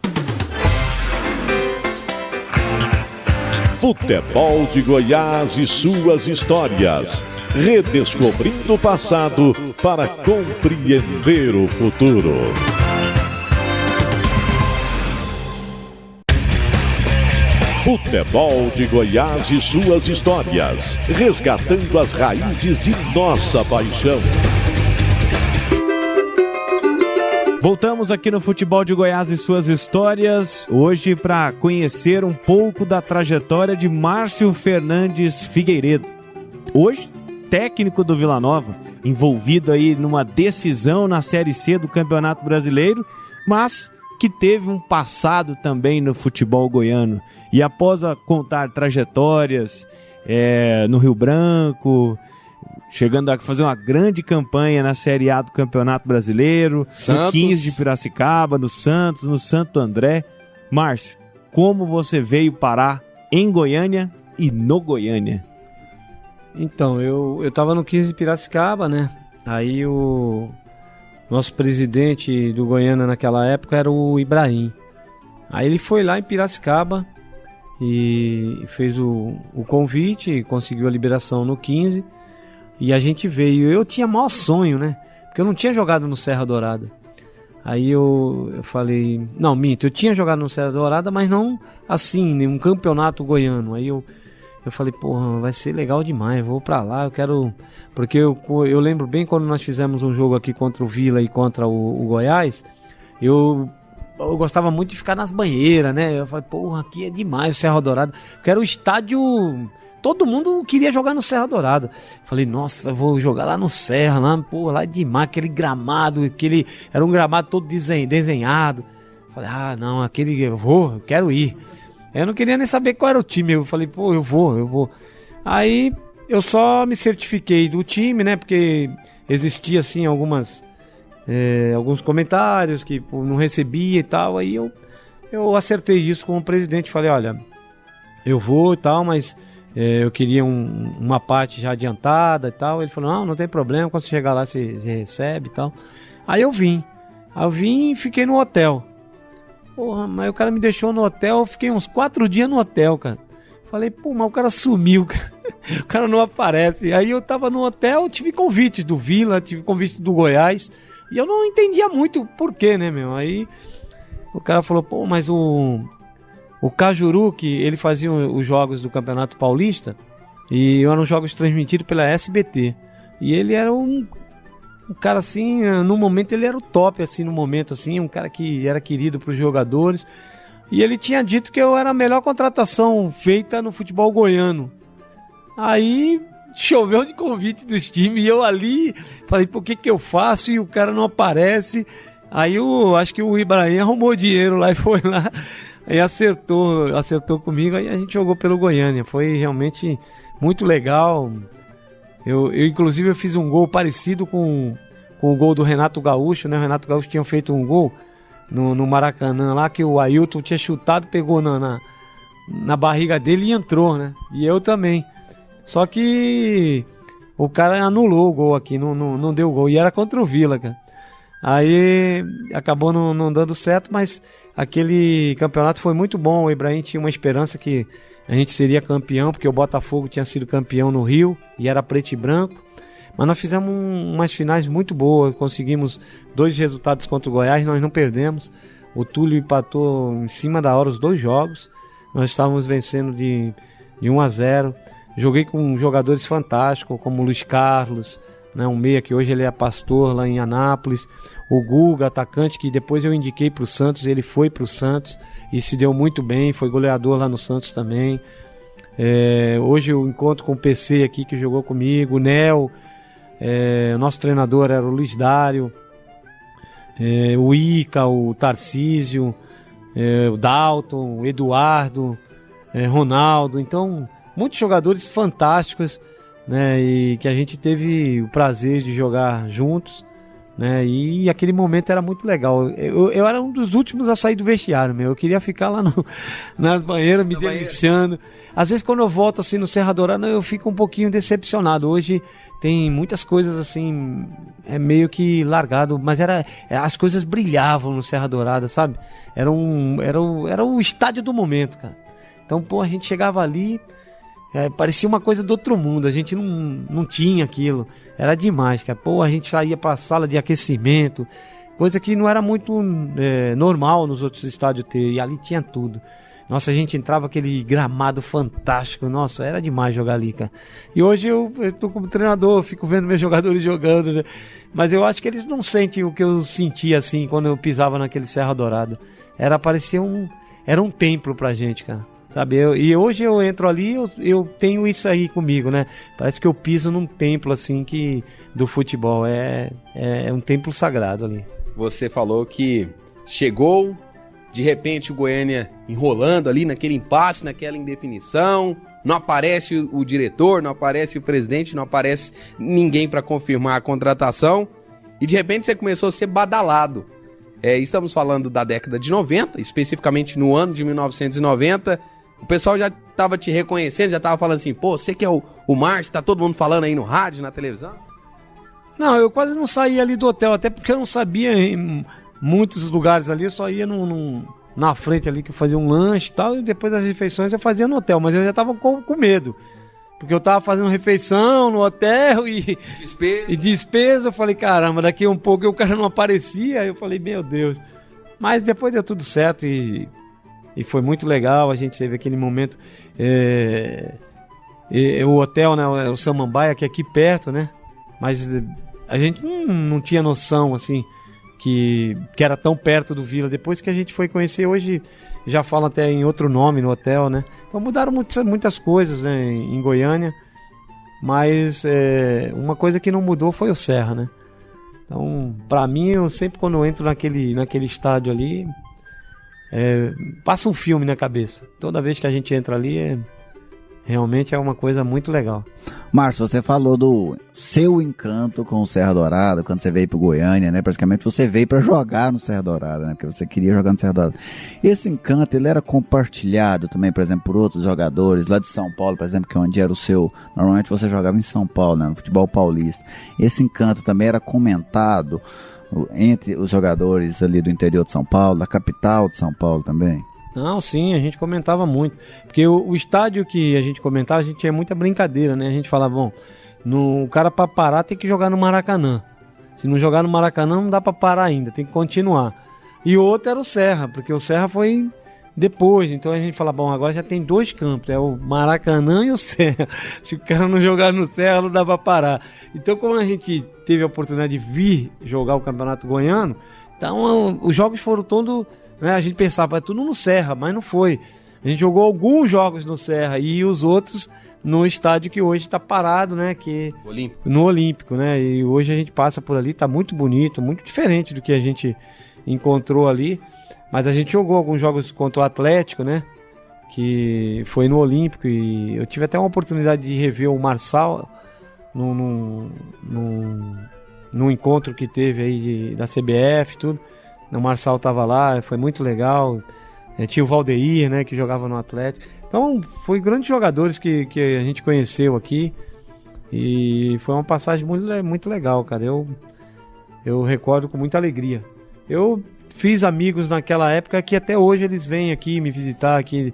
Futebol de Goiás e suas histórias. Redescobrindo o passado para compreender o futuro. Futebol de Goiás e suas histórias, resgatando as raízes de nossa paixão. Voltamos aqui no Futebol de Goiás e suas histórias, hoje para conhecer um pouco da trajetória de Márcio Fernandes Figueiredo. Hoje, técnico do Vila Nova, envolvido aí numa decisão na Série C do Campeonato Brasileiro, mas que teve um passado também no futebol goiano. E após contar trajetórias no Rio Branco, chegando a fazer uma grande campanha na Série A do Campeonato Brasileiro, Santos. no 15 de Piracicaba, no Santos, no Santo André. Márcio, como você veio parar em Goiânia e no Goiânia? Então, eu tava no 15 de Piracicaba, né? Aí o nosso presidente do Goiânia naquela época era o Ibrahim. Aí ele foi lá em Piracicaba e fez o convite, conseguiu a liberação no 15 e a gente veio. Eu tinha maior sonho, né? Porque eu não tinha jogado no Serra Dourada. Aí eu falei, não, minto, eu tinha jogado no Serra Dourada, mas não assim, nenhum campeonato goiano. Aí eu falei, porra, vai ser legal demais, vou pra lá, eu quero... Porque eu lembro bem quando nós fizemos um jogo aqui contra o Vila e contra o Goiás, eu gostava muito de ficar nas banheiras, né? Eu falei, porra, aqui é demais o Serra Dourada, porque era o estádio... Todo mundo queria jogar no Serra Dourada. Falei, nossa, eu vou jogar lá no Serra, lá, porra, lá é demais, aquele gramado, era um gramado todo desenhado. Falei, não, eu quero ir. Eu não queria nem saber qual era o time. Eu falei, pô, eu vou. Aí eu só me certifiquei do time, né? Porque existia assim alguns comentários que não recebia e tal. Aí eu acertei isso com o presidente. Falei, olha, eu vou e tal, mas eu queria uma parte já adiantada e tal. Ele falou, não tem problema, quando você chegar lá você recebe e tal. Aí eu vim e fiquei no hotel. Porra, mas o cara me deixou no hotel, eu fiquei uns 4 dias no hotel, cara. Falei, pô, mas o cara sumiu, cara. O cara não aparece. Aí eu tava no hotel, tive convites do Vila, tive convite do Goiás, e eu não entendia muito por quê, né, meu? Aí o cara falou, pô, mas o Cajuru, que ele fazia os jogos do Campeonato Paulista, e eram jogos transmitidos pela SBT. E ele era um cara assim, no momento ele era o top, assim, no momento, assim, um cara que era querido para os jogadores. E ele tinha dito que eu era a melhor contratação feita no futebol goiano. Aí choveu de convite dos times e eu ali falei, por que eu faço? E o cara não aparece. Aí acho que o Ibrahim arrumou dinheiro lá e foi lá. Aí acertou comigo, aí a gente jogou pelo Goiânia. Foi realmente muito legal. Eu inclusive fiz um gol parecido com o gol do Renato Gaúcho, né? O Renato Gaúcho tinha feito um gol no Maracanã lá, que o Ailton tinha chutado, pegou na barriga dele e entrou, né? E eu também. Só que o cara anulou o gol aqui, não deu gol. E era contra o Vila, cara. Aí acabou não dando certo, mas aquele campeonato foi muito bom. O Ibrahim tinha uma esperança que a gente seria campeão, porque o Botafogo tinha sido campeão no Rio e era preto e branco. Mas nós fizemos umas finais muito boas, conseguimos 2 resultados contra o Goiás, nós não perdemos. O Túlio empatou em cima da hora os 2 jogos, nós estávamos vencendo de 1-0. Joguei com jogadores fantásticos, como o Luiz Carlos, né, um meia que hoje ele é pastor lá em Anápolis. O Guga, atacante, que depois eu indiquei para o Santos, ele foi para o Santos e se deu muito bem, foi goleador lá no Santos também. Hoje eu encontro com o PC aqui que jogou comigo, o Nel, o nosso treinador era o Luiz Dário, o Ica, o Tarcísio, o Dalton, o Eduardo, Ronaldo. Então, muitos jogadores fantásticos, né, e que a gente teve o prazer de jogar juntos, né, e aquele momento era muito legal. Eu era um dos últimos a sair do vestiário, meu. Eu queria ficar lá nas banheiras me deliciando. Às vezes quando eu volto assim no Serra Dourada eu fico um pouquinho decepcionado. Hoje tem muitas coisas assim, meio que largado, mas as coisas brilhavam no Serra Dourada, sabe? Era o estádio do momento, cara. Então, pô, a gente chegava ali, parecia uma coisa do outro mundo, a gente não tinha aquilo, era demais, cara. Pô, a gente saía pra sala de aquecimento, coisa que não era muito normal nos outros estádios ter, e ali tinha tudo. Nossa, a gente entrava aquele gramado fantástico. Nossa, era demais jogar ali, cara. E hoje eu tô como treinador, fico vendo meus jogadores jogando, né? Mas eu acho que eles não sentem o que eu sentia, assim, quando eu pisava naquele Serra Dourada. Parecia era um templo pra gente, cara. Sabe? E hoje eu entro ali, eu tenho isso aí comigo, né? Parece que eu piso num templo, assim, do futebol. É um templo sagrado ali. Você falou que chegou, de repente o Goiânia enrolando ali naquele impasse, naquela indefinição, não aparece o diretor, não aparece o presidente, não aparece ninguém para confirmar a contratação, e de repente você começou a ser badalado. Estamos falando da década de 90, especificamente no ano de 1990, o pessoal já estava te reconhecendo, já estava falando assim, pô, você que é o Márcio, tá todo mundo falando aí no rádio, na televisão? Não, eu quase não saía ali do hotel, até porque eu não sabia em muitos lugares ali, eu só ia na frente ali que eu fazia um lanche e tal, e depois das refeições eu fazia no hotel, mas eu já tava com medo, porque eu tava fazendo refeição no hotel e despesa, eu falei, caramba, daqui a um pouco o cara não aparecia, aí eu falei, meu Deus, mas depois deu tudo certo e foi muito legal, a gente teve aquele momento, o hotel, né, o Samambaia, que é aqui perto, né, mas a gente não tinha noção, assim, que era tão perto do Vila. Depois que a gente foi conhecer, hoje já fala até em outro nome no hotel, né? Então mudaram muitas coisas, né, em Goiânia, mas uma coisa que não mudou foi o Serra, né? Então, pra mim, eu sempre quando eu entro naquele estádio ali, passa um filme na cabeça. Toda vez que a gente entra ali, realmente é uma coisa muito legal. Márcio, você falou do seu encanto com o Serra Dourada, quando você veio pro Goiânia, né? Praticamente você veio para jogar no Serra Dourada, né? Porque você queria jogar no Serra Dourada. Esse encanto, ele era compartilhado também, por exemplo, por outros jogadores lá de São Paulo, por exemplo, que é onde era o seu... Normalmente você jogava em São Paulo, né? No futebol paulista. Esse encanto também era comentado entre os jogadores ali do interior de São Paulo, da capital de São Paulo também? Não, sim, a gente comentava muito, porque o estádio que a gente comentava, a gente tinha muita brincadeira, né? A gente falava, bom, o cara pra parar tem que jogar no Maracanã. Se não jogar no Maracanã, não dá pra parar ainda, tem que continuar. E o outro era o Serra, porque o Serra foi depois, então a gente fala, bom, agora já tem 2 campos, é o Maracanã e o Serra. Se o cara não jogar no Serra, não dá pra parar. Então, como a gente teve a oportunidade de vir jogar o Campeonato Goiano, então os jogos foram todos... A gente pensava, tudo no Serra, mas não foi. A gente jogou alguns jogos no Serra e os outros no estádio que hoje está parado, né? No Olímpico, né? E hoje a gente passa por ali, está muito bonito, muito diferente do que a gente encontrou ali. Mas a gente jogou alguns jogos contra o Atlético, né? Que foi no Olímpico e eu tive até uma oportunidade de rever o Marçal num encontro que teve aí da CBF e tudo. O Marçal estava lá, foi muito legal. Tinha o Valdeir, né, que jogava no Atlético. Então, foi grandes jogadores que a gente conheceu aqui. E foi uma passagem muito legal, cara. Eu recordo com muita alegria. Eu fiz amigos naquela época que até hoje eles vêm aqui me visitar aqui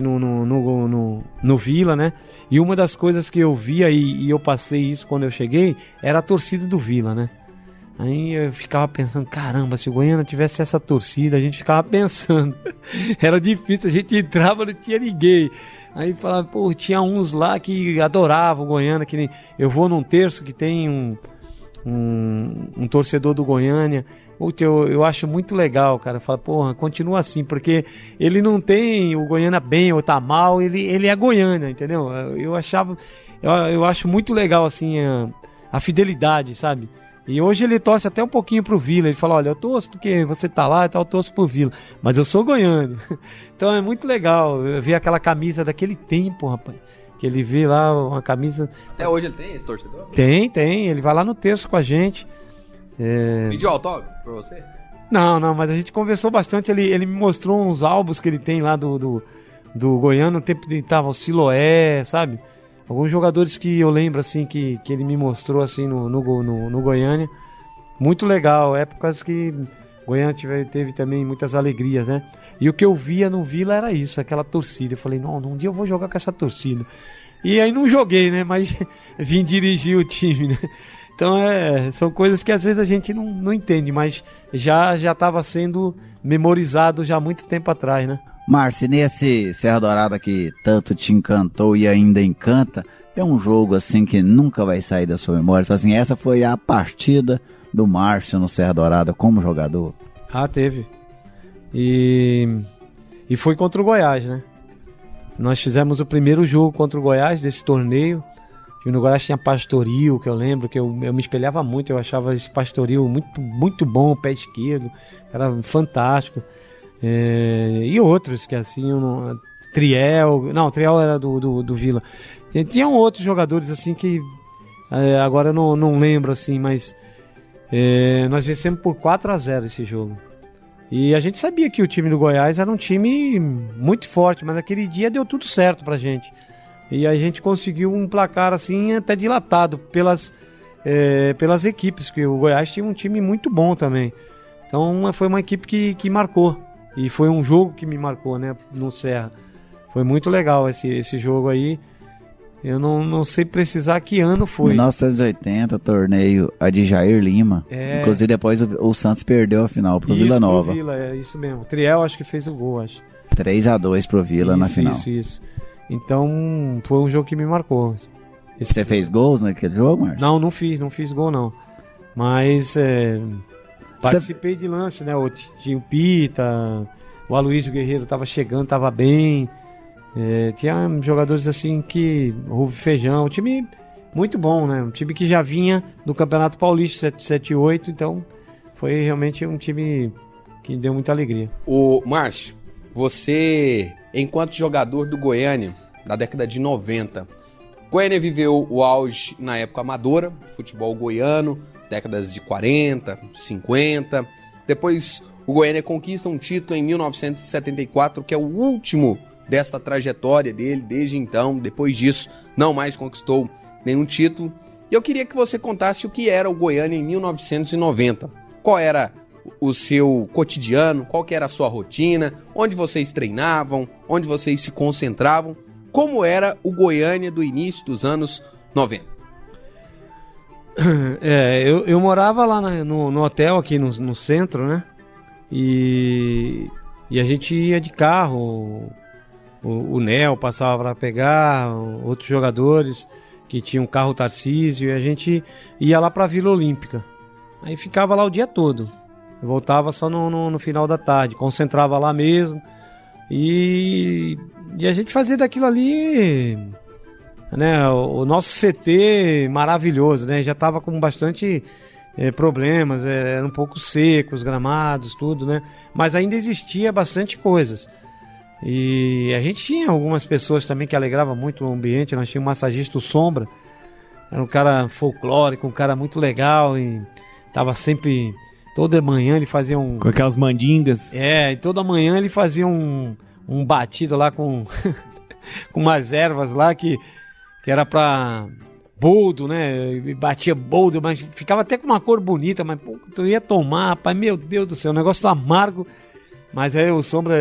no Vila, né? E uma das coisas que eu via, e eu passei isso quando eu cheguei, era a torcida do Vila, né? Aí eu ficava pensando, caramba, se o Goiânia tivesse essa torcida, a gente ficava pensando. Era difícil, a gente entrava, não tinha ninguém. Aí falava, pô, tinha uns lá que adoravam o Goiânia, que nem... Eu vou num terço que tem um torcedor do Goiânia. Eu acho muito legal, cara. Fala, porra, continua assim, porque ele não tem o Goiânia bem ou tá mal, ele é Goiânia, entendeu? Eu acho muito legal, assim, a fidelidade, sabe? E hoje ele torce até um pouquinho pro Vila. Ele fala, olha, eu torço porque você tá lá e tal, eu torço pro Vila. Mas eu sou goiano. Então é muito legal ver aquela camisa daquele tempo, rapaz. Que ele vê lá uma camisa... Até hoje ele tem esse torcedor? Tem. Ele vai lá no terço com a gente. Pediu autógrafo pra você? Não, mas a gente conversou bastante. Ele me mostrou uns álbuns que ele tem lá do Goiano. No tempo que tava o Siloé, sabe? Alguns jogadores que eu lembro, assim, que ele me mostrou, assim, no Goiânia. Muito legal, épocas que Goiânia teve também muitas alegrias, né? E o que eu via no Vila era isso, aquela torcida. Eu falei, não, um dia eu vou jogar com essa torcida. E aí não joguei, né? Mas vim dirigir o time, né? Então, são coisas que às vezes a gente não entende, mas já estava sendo memorizado já há muito tempo atrás, né? Márcio, nesse Serra Dourada que tanto te encantou e ainda encanta, tem um jogo assim que nunca vai sair da sua memória? Assim, essa foi a partida do Márcio no Serra Dourada como jogador? Ah, teve. E foi contra o Goiás, né? Nós fizemos o primeiro jogo contra o Goiás desse torneio. E no Goiás tinha Pastoril, que eu lembro, que eu me espelhava muito. Eu achava esse Pastoril muito, muito bom, pé esquerdo. Era fantástico. E outros, que assim, Triel... Não, Triel era do Vila. Tinham outros jogadores assim que... agora eu não lembro assim, mas... nós vencemos por 4-0 esse jogo. E a gente sabia que o time do Goiás era um time muito forte, mas naquele dia deu tudo certo pra gente. E a gente conseguiu um placar assim até dilatado pelas equipes, porque o Goiás tinha um time muito bom também. Então foi uma equipe que marcou. E foi um jogo que me marcou, né, no Serra. Foi muito legal esse jogo aí. Eu não sei precisar que ano foi. 1980, torneio Adjair Lima. Inclusive depois o Santos perdeu a final pro Vila Nova. Isso mesmo. O Triel acho que fez o gol, acho. 3-2 pro Vila na final. Isso. Então foi um jogo que me marcou. Você fez gols naquele jogo, Márcio? Não fiz gol não. Mas participei de lance, né? Tinha o Pita, o Aloysio Guerreiro tava chegando, tava bem. Tinha jogadores assim que... Ruve Feijão, um time muito bom, né? Um time que já vinha do Campeonato Paulista 7-8, então foi realmente um time que deu muita alegria. O Márcio, você, enquanto jogador do Goiânia, da década de 90, Goiânia viveu o auge na época amadora, futebol goiano, décadas de 40, 50. Depois o Goiânia conquista um título em 1974, que é o último desta trajetória dele. Desde então, depois disso, não mais conquistou nenhum título. E eu queria que você contasse o que era o Goiânia em 1990. Qual era o seu cotidiano, qual que era a sua rotina, onde vocês treinavam, onde vocês se concentravam, como era o Goiânia do início dos anos 90. Eu morava lá no hotel aqui no centro, né? E a gente ia de carro. O Nel passava para pegar, outros jogadores que tinham carro Tarcísio, e a gente ia lá para a Vila Olímpica. Aí ficava lá o dia todo. Eu voltava só no final da tarde, concentrava lá mesmo. E a gente fazia daquilo ali, né, o nosso CT maravilhoso, né? Já estava com bastante problemas, eram um pouco secos os gramados, tudo, né? Mas ainda existia bastante coisas. E a gente tinha algumas pessoas também que alegravam muito o ambiente. Nós tínhamos um massagista, o Sombra, era um cara folclórico, um cara muito legal, e tava sempre, toda manhã ele fazia com aquelas mandingas. E toda manhã ele fazia um batido lá com com umas ervas lá que era pra boldo, né? E batia boldo, mas ficava até com uma cor bonita, mas pô, tu ia tomar, rapaz, meu Deus do céu, um negócio amargo. Mas aí o Sombra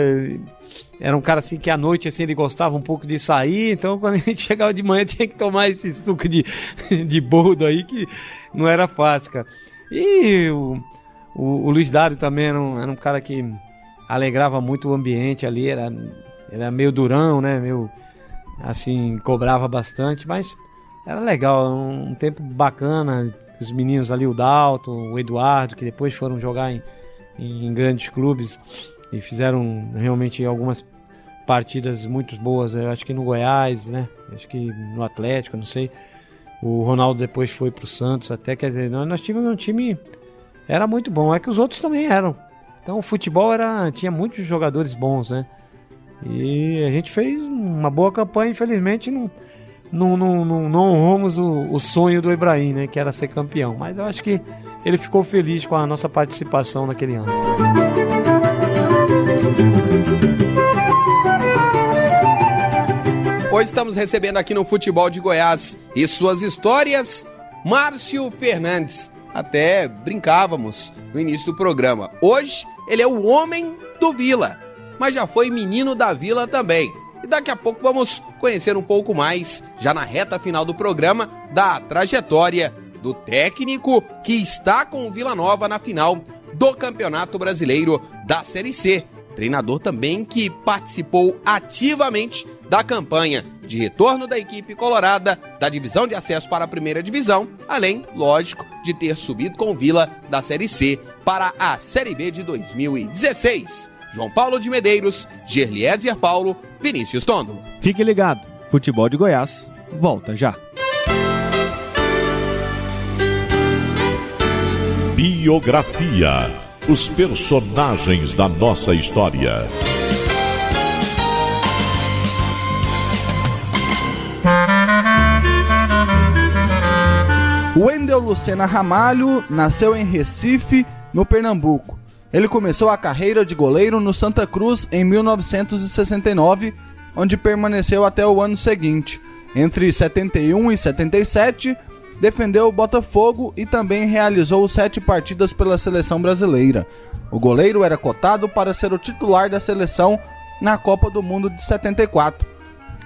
era um cara assim que à noite assim, ele gostava um pouco de sair, então quando a gente chegava de manhã tinha que tomar esse suco de boldo aí, que não era fácil, cara. E o Luiz Dário também era um cara que alegrava muito o ambiente ali, era meio durão, né, meio assim, cobrava bastante, mas era legal, um tempo bacana. Os meninos ali, o Dalton, o Eduardo, que depois foram jogar em grandes clubes e fizeram realmente algumas partidas muito boas. Eu acho que no Goiás, né? Acho que no Atlético, não sei. O Ronaldo depois foi pro Santos até, quer dizer, nós tínhamos um time, era muito bom, é que os outros também eram. Então o futebol tinha muitos jogadores bons, né? E a gente fez uma boa campanha, infelizmente não honramos o sonho do Ibrahim, né? Que era ser campeão. Mas eu acho que ele ficou feliz com a nossa participação naquele ano. Hoje estamos recebendo aqui no Futebol de Goiás e suas histórias, Márcio Fernandes. Até brincávamos no início do programa. Hoje ele é o homem do Vila, mas já foi menino da Vila também. E daqui a pouco vamos conhecer um pouco mais, já na reta final do programa, da trajetória do técnico que está com o Vila Nova na final do Campeonato Brasileiro da Série C treinador também que participou ativamente da campanha de retorno da equipe colorada da divisão de acesso para a primeira divisão, além, lógico, de ter subido com o Vila da Série C para a Série B de 2016. João Paulo de Medeiros, Gerlieser Paulo, Vinícius Tondo. Fique ligado, Futebol de Goiás volta já. Biografia. Os personagens da nossa história. Wendel Lucena Ramalho nasceu em Recife, no Pernambuco. Ele começou a carreira de goleiro no Santa Cruz em 1969, onde permaneceu até o ano seguinte. Entre 71 e 77, defendeu o Botafogo e também realizou 7 partidas pela seleção brasileira. O goleiro era cotado para ser o titular da seleção na Copa do Mundo de 74,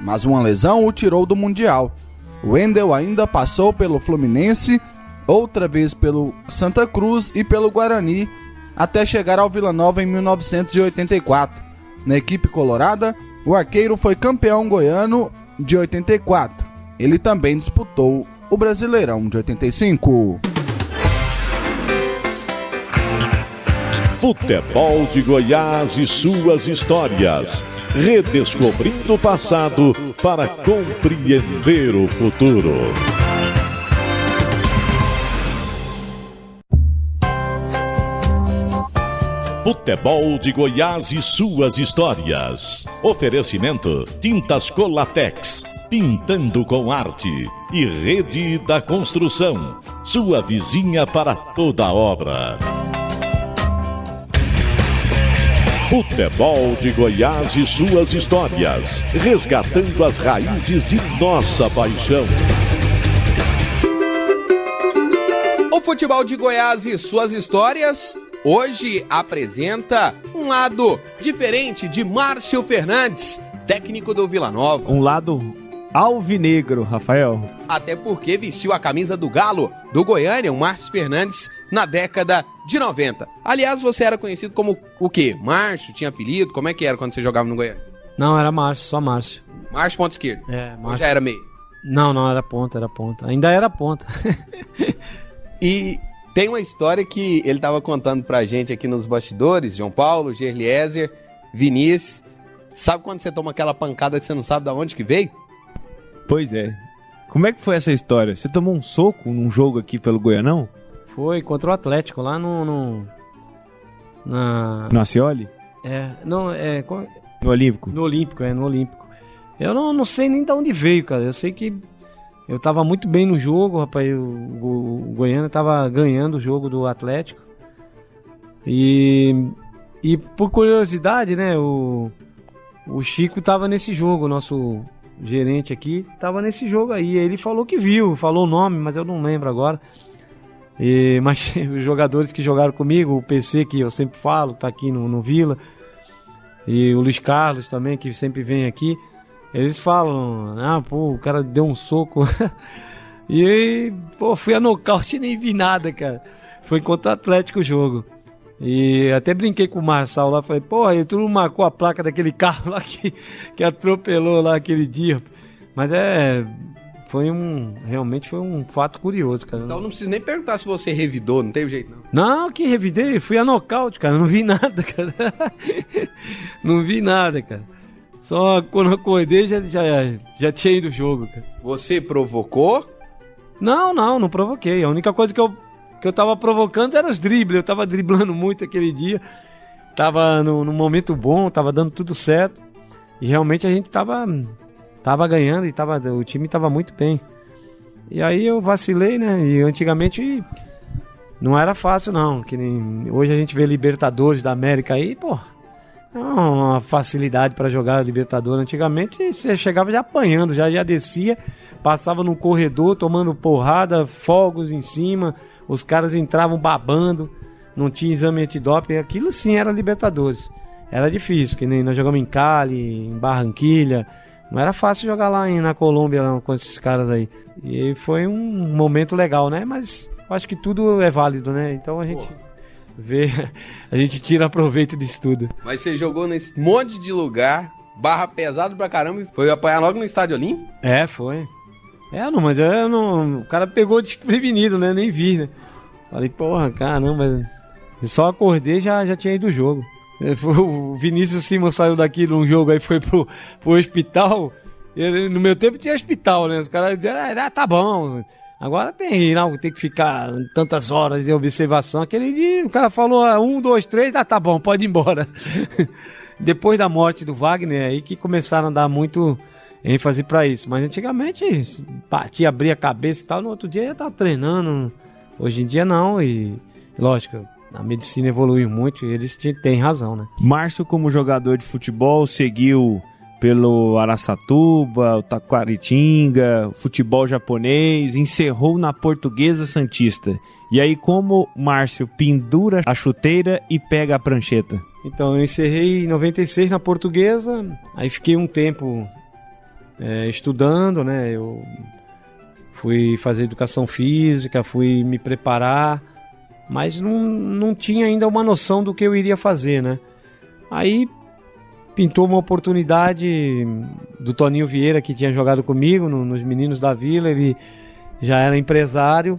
mas uma lesão o tirou do Mundial. Wendel ainda passou pelo Fluminense, outra vez pelo Santa Cruz e pelo Guarani, até chegar ao Vila Nova em 1984. Na equipe colorada, o arqueiro foi campeão goiano de 84. Ele também disputou o Brasileirão de 85. Futebol de Goiás e suas histórias. Redescobrindo o passado para compreender o futuro. Futebol de Goiás e suas histórias. Oferecimento: Tintas Colatex, pintando com arte. E Rede da Construção, sua vizinha para toda obra. Futebol de Goiás e suas histórias, resgatando as raízes de nossa paixão. O Futebol de Goiás e suas histórias hoje apresenta um lado diferente de Márcio Fernandes, técnico do Vila Nova. Um lado alvinegro, Rafael. Até porque vestiu a camisa do Galo, do Goiânia, o Márcio Fernandes, na década de 90. Aliás, você era conhecido como o quê? Márcio? Tinha apelido? Como é que era quando você jogava no Goiânia? Não, era Márcio, só Márcio. Márcio ponta esquerda? É, Márcio. Ou já era meio? Não, era ponta. Ainda era ponta. E tem uma história que ele estava contando pra gente aqui nos bastidores, João Paulo, Gerlieser, Vinícius. Sabe quando você toma aquela pancada que você não sabe de onde que veio? Pois é. Como é que foi essa história? Você tomou um soco num jogo aqui pelo Goianão? Foi contra o Atlético, lá no Acioli? No Olímpico? No Olímpico. Eu não sei nem de onde veio, cara. Eu sei que eu tava muito bem no jogo, rapaz. O Goiânia tava ganhando o jogo do Atlético. E por curiosidade, né, o Chico tava nesse jogo, o nosso gerente aqui tava nesse jogo aí. Ele falou que viu, falou o nome, mas eu não lembro agora. Mas os jogadores que jogaram comigo, o PC, que eu sempre falo, tá aqui no Vila, e o Luiz Carlos também, que sempre vem aqui, eles falam: o cara deu um soco. E aí, fui a nocaute e nem vi nada, cara. Foi contra o Atlético o jogo. E até brinquei com o Marçal lá, falei: tu não marcou a placa daquele carro lá que atropelou lá aquele dia. Mas realmente foi um fato curioso, cara. Então não preciso nem perguntar se você revidou, não teve jeito não. Não, que revidei, fui a nocaute, cara, não vi nada, cara. Não vi nada, cara. Só quando eu acordei já tinha ido o jogo, cara. Você provocou? Não provoquei. A única coisa que eu tava provocando era os dribles. Eu tava driblando muito aquele dia. Tava num momento bom, tava dando tudo certo. E realmente a gente tava ganhando e o time tava muito bem. E aí eu vacilei, né? E antigamente não era fácil, não. Que nem hoje a gente vê Libertadores da América aí, é uma facilidade para jogar Libertadores. Antigamente você chegava já apanhando, já descia, passava no corredor tomando porrada, fogos em cima, os caras entravam babando, não tinha exame antidoping. Aquilo sim era Libertadores. Era difícil, que nem nós jogamos em Cali, em Barranquilha. Não era fácil jogar lá na Colômbia com esses caras aí. E foi um momento legal, né? Mas eu acho que tudo é válido, né? Então a gente A gente tira proveito disso tudo. Mas você jogou nesse monte de lugar, barra pesado pra caramba, e foi apanhar logo no Estádio Olímpico? Foi. Mas o cara pegou desprevenido, né? Nem vi, né? Falei, porra, caramba. Só acordei, já tinha ido do jogo. O Vinícius Simon saiu daqui num jogo aí, foi pro hospital. No meu tempo tinha hospital, né? Os caras tá bom. Agora tem que ficar tantas horas de observação. Aquele dia o cara falou 1, 2, 3, tá bom, pode ir embora. Depois da morte do Wagner, aí que começaram a dar muito ênfase pra isso. Mas antigamente batia, abria a cabeça e tal, no outro dia ia estar treinando. Hoje em dia não, e lógico, a medicina evoluiu muito e eles têm razão, né? Márcio, como jogador de futebol, seguiu pelo Araçatuba, o Taquaritinga, futebol japonês, encerrou na Portuguesa Santista. E aí, como Márcio pendura a chuteira e pega a prancheta? Então, eu encerrei em 96 na Portuguesa, aí fiquei um tempo estudando, né? Eu fui fazer educação física, fui me preparar, mas não tinha ainda uma noção do que eu iria fazer, né? Aí pintou uma oportunidade do Toninho Vieira, que tinha jogado comigo nos Meninos da Vila. Ele já era empresário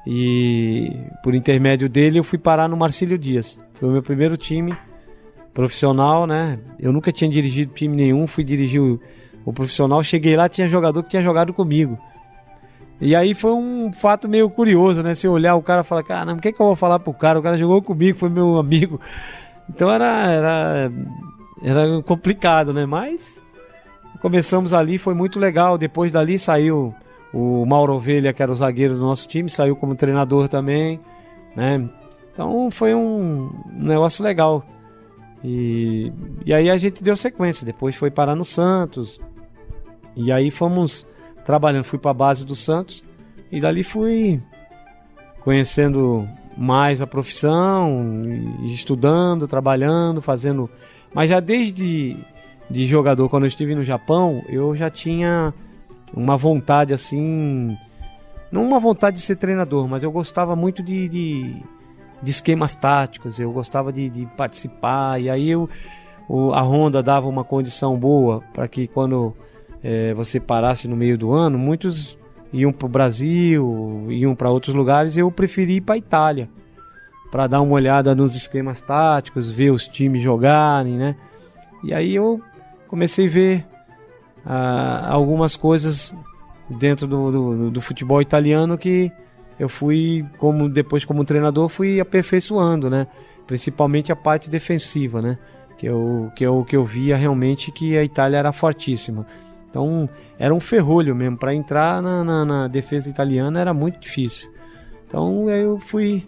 e por intermédio dele eu fui parar no Marcílio Dias. Foi o meu primeiro time profissional, né? Eu nunca tinha dirigido time nenhum, fui dirigir o profissional. Cheguei lá, tinha jogador que tinha jogado comigo. E aí foi um fato meio curioso, né? Se eu olhar o cara e falar, caramba, o que eu vou falar pro cara? O cara jogou comigo, foi meu amigo. Então era complicado, né? Mas começamos ali, foi muito legal. Depois dali saiu o Mauro Ovelha, que era o zagueiro do nosso time, saiu como treinador também, né? Então foi um negócio legal. E aí a gente deu sequência. Depois foi parar no Santos. E aí fomos trabalhando. Fui para a base do Santos. E dali fui conhecendo mais a profissão, estudando, trabalhando, fazendo. Mas já desde de jogador, quando eu estive no Japão, eu já tinha uma vontade assim, não uma vontade de ser treinador, mas eu gostava muito de esquemas táticos, eu gostava de participar, e aí a Honda dava uma condição boa para que quando você parasse no meio do ano, muitos iam para o Brasil, iam para outros lugares, e eu preferi ir para a Itália, para dar uma olhada nos esquemas táticos, ver os times jogarem, né? E aí eu comecei a ver algumas coisas dentro do futebol italiano que eu fui, depois como treinador, fui aperfeiçoando, né? Principalmente a parte defensiva, né? Que eu via realmente que a Itália era fortíssima. Então era um ferrolho mesmo, para entrar na defesa italiana era muito difícil. Então eu fui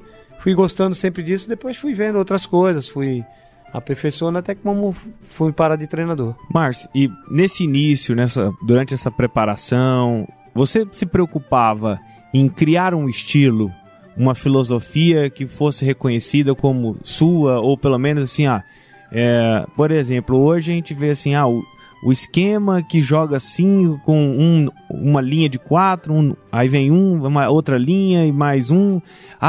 gostando sempre disso, depois fui vendo outras coisas, fui aperfeiçoando até como fui parar de treinador. Márcio, e nesse início, durante essa preparação, você se preocupava em criar um estilo, uma filosofia que fosse reconhecida como sua, ou pelo menos assim, por exemplo, hoje a gente vê assim, o esquema que joga assim, com uma linha de 4, aí vem uma outra linha e mais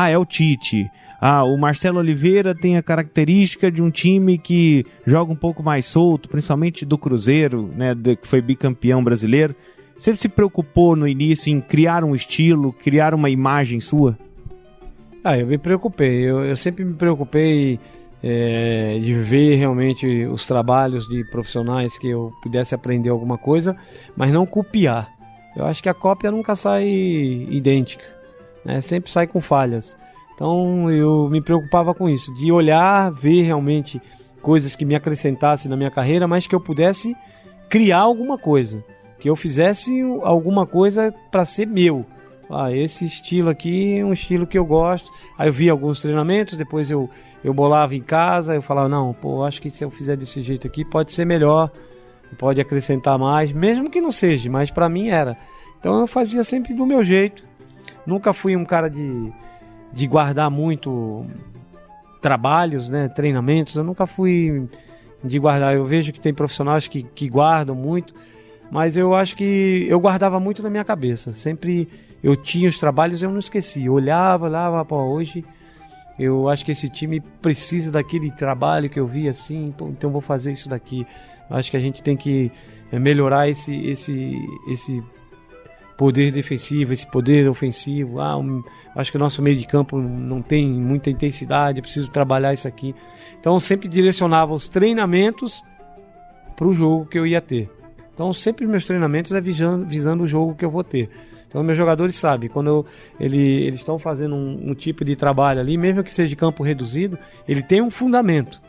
é o Tite. O Marcelo Oliveira tem a característica de um time que joga um pouco mais solto, principalmente do Cruzeiro, né, que foi bicampeão brasileiro. Você se preocupou no início em criar um estilo, criar uma imagem sua? Eu me preocupei. Eu sempre me preocupei de ver realmente os trabalhos de profissionais que eu pudesse aprender alguma coisa, mas não copiar. Eu acho que a cópia nunca sai idêntica, né? Sempre sai com falhas. Então eu me preocupava com isso, de olhar, ver realmente coisas que me acrescentassem na minha carreira, mas que eu pudesse criar alguma coisa, que eu fizesse alguma coisa para ser meu. Esse estilo aqui é um estilo que eu gosto. Aí eu via alguns treinamentos, depois eu bolava em casa, eu falava, não, acho que se eu fizer desse jeito aqui pode ser melhor, pode acrescentar mais, mesmo que não seja, mas para mim era. Então eu fazia sempre do meu jeito. Nunca fui um cara de guardar muito trabalhos, né, treinamentos. Eu nunca fui de guardar. Eu vejo que tem profissionais que guardam muito, mas eu acho que eu guardava muito na minha cabeça. Sempre eu tinha os trabalhos, eu não esquecia. Eu olhava, hoje eu acho que esse time precisa daquele trabalho que eu vi assim, pô, então vou fazer isso daqui. Eu acho que a gente tem que melhorar esse poder defensivo, esse poder ofensivo. Acho que o nosso meio de campo não tem muita intensidade, eu preciso trabalhar isso aqui. Então eu sempre direcionava os treinamentos para o jogo que eu ia ter. Então sempre meus treinamentos é visando o jogo que eu vou ter. Então meus jogadores sabem, quando eles estão fazendo um tipo de trabalho ali, mesmo que seja de campo reduzido, ele tem um fundamento.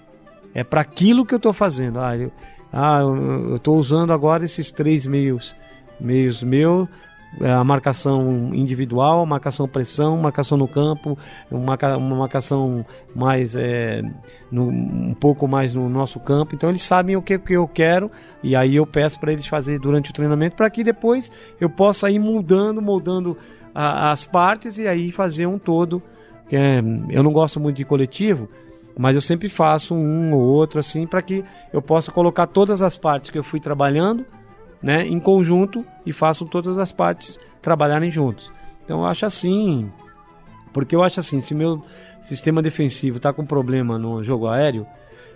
É para aquilo que eu estou fazendo. Eu estou usando agora esses 3 meios meus, a marcação individual, a marcação pressão, marcação no campo, uma marcação mais um pouco mais no nosso campo. Então eles sabem o que eu quero, e aí eu peço para eles fazerem durante o treinamento, para que depois eu possa ir moldando as partes e aí fazer um todo. Eu não gosto muito de coletivo, mas eu sempre faço um ou outro assim, para que eu possa colocar todas as partes que eu fui trabalhando, né, em conjunto, e façam todas as partes trabalharem juntos. Então eu acho assim, porque eu acho assim, se o meu sistema defensivo está com problema no jogo aéreo,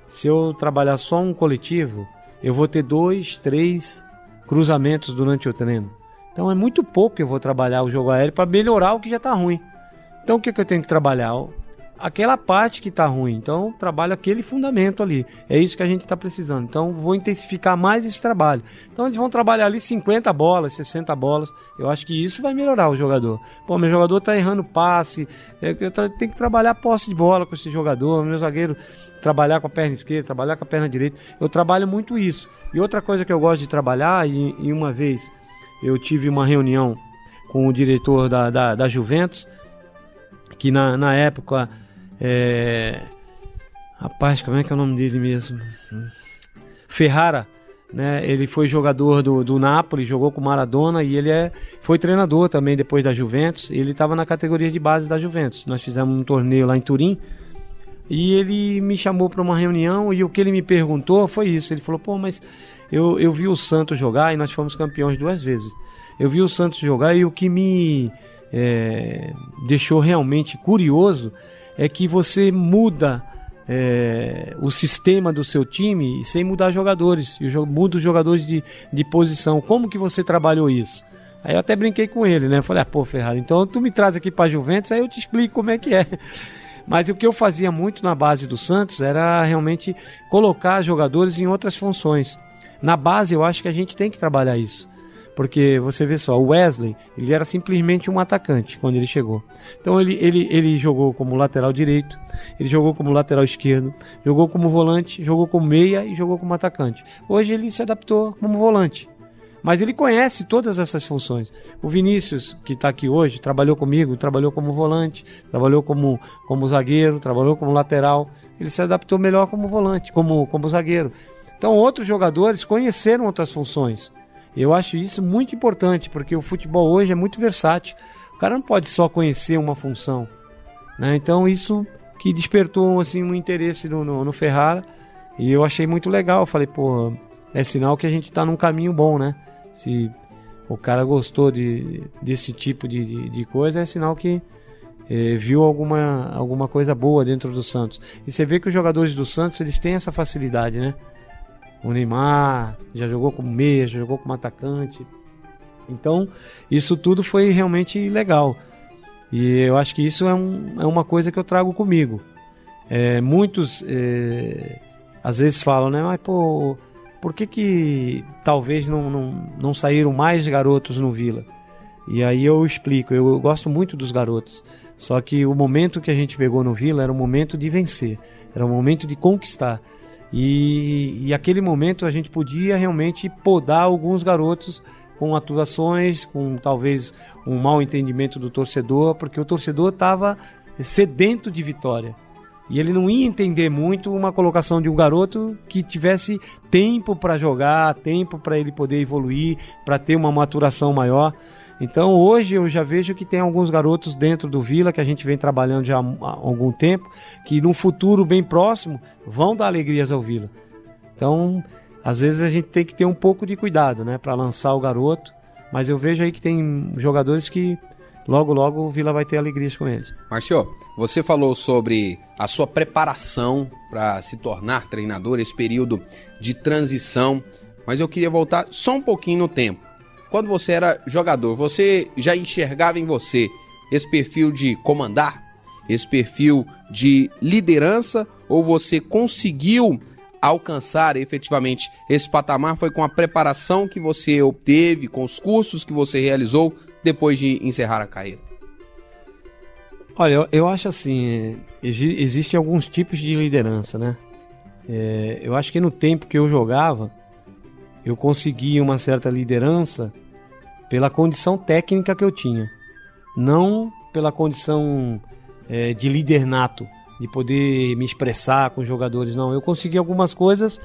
se eu trabalhar só um coletivo, eu vou ter 2, 3 cruzamentos durante o treino. Então é muito pouco que eu vou trabalhar o jogo aéreo para melhorar o que já está ruim. Então o que eu tenho que trabalhar? Aquela parte que está ruim. Então trabalho aquele fundamento ali. É isso que a gente está precisando. Então vou intensificar mais esse trabalho. Então eles vão trabalhar ali 50 bolas, 60 bolas. Eu acho que isso vai melhorar o jogador. Pô, meu jogador está errando passe. Eu tenho que trabalhar posse de bola com esse jogador. Meu zagueiro trabalhar com a perna esquerda, trabalhar com a perna direita. Eu trabalho muito isso. E outra coisa que eu gosto de trabalhar, e uma vez eu tive uma reunião com o diretor da Juventus, que na época... Rapaz, como é que é o nome dele mesmo? Ferrara, né? Ele foi jogador do Napoli, jogou com Maradona, e ele foi treinador também depois da Juventus. Ele estava na categoria de base da Juventus. Nós fizemos um torneio lá em Turim e ele me chamou para uma reunião, e o que ele me perguntou foi isso. Ele falou: pô, mas eu vi o Santos jogar, e nós fomos campeões 2 vezes. Eu vi o Santos jogar, e o que me deixou realmente curioso é que você muda o sistema do seu time sem mudar jogadores, e muda os jogadores de posição. Como que você trabalhou isso? Aí eu até brinquei com ele, né? Falei: pô, Ferrari, então tu me traz aqui para Juventus, aí eu te explico como é que é. Mas o que eu fazia muito na base do Santos era realmente colocar jogadores em outras funções. Na base eu acho que a gente tem que trabalhar isso. Porque você vê só, o Wesley, ele era simplesmente um atacante quando ele chegou. Então ele jogou como lateral direito, ele jogou como lateral esquerdo, jogou como volante, jogou como meia e jogou como atacante. Hoje ele se adaptou como volante, mas ele conhece todas essas funções. O Vinícius, que está aqui hoje, trabalhou comigo, trabalhou como volante, trabalhou como zagueiro, trabalhou como lateral. Ele se adaptou melhor como volante, como zagueiro. Então outros jogadores conheceram outras funções. Eu acho isso muito importante, porque o futebol hoje é muito versátil. O cara não pode só conhecer uma função, né? Então isso que despertou assim, um interesse no Ferrara, e eu achei muito legal. Eu falei: pô, é sinal que a gente está num caminho bom, né? Se o cara gostou desse tipo de coisa, é sinal que viu alguma coisa boa dentro do Santos. E você vê que os jogadores do Santos, eles têm essa facilidade, né? O Neymar já jogou como meia, já jogou como atacante. Então, isso tudo foi realmente legal. E eu acho que isso é uma coisa que eu trago comigo. Muitos, às vezes falam, né? Mas, pô, por que talvez não saíram mais garotos no Vila? E aí eu explico. Eu gosto muito dos garotos. Só que o momento que a gente pegou no Vila era um momento de vencer. Era um momento de conquistar. E aquele momento a gente podia realmente podar alguns garotos com atuações, com talvez um mau entendimento do torcedor, porque o torcedor estava sedento de vitória. E ele não ia entender muito uma colocação de um garoto que tivesse tempo para jogar, tempo para ele poder evoluir, para ter uma maturação maior. Então hoje eu já vejo que tem alguns garotos dentro do Vila, que a gente vem trabalhando já há algum tempo, que num futuro bem próximo vão dar alegrias ao Vila. Então, às vezes a gente tem que ter um pouco de cuidado, né, para lançar o garoto, mas eu vejo aí que tem jogadores que logo logo o Vila vai ter alegrias com eles. Marcio, você falou sobre a sua preparação para se tornar treinador, esse período de transição, mas eu queria voltar só um pouquinho no tempo. Quando você era jogador, você já enxergava em você esse perfil de comandar, esse perfil de liderança, ou você conseguiu alcançar efetivamente esse patamar? Foi com a preparação que você obteve, com os cursos que você realizou depois de encerrar a carreira? Olha, eu acho assim, existem alguns tipos de liderança, né? Eu acho que no tempo que eu jogava, eu consegui uma certa liderança pela condição técnica que eu tinha, não pela condição de líder nato, de poder me expressar com os jogadores, não. Eu consegui algumas coisas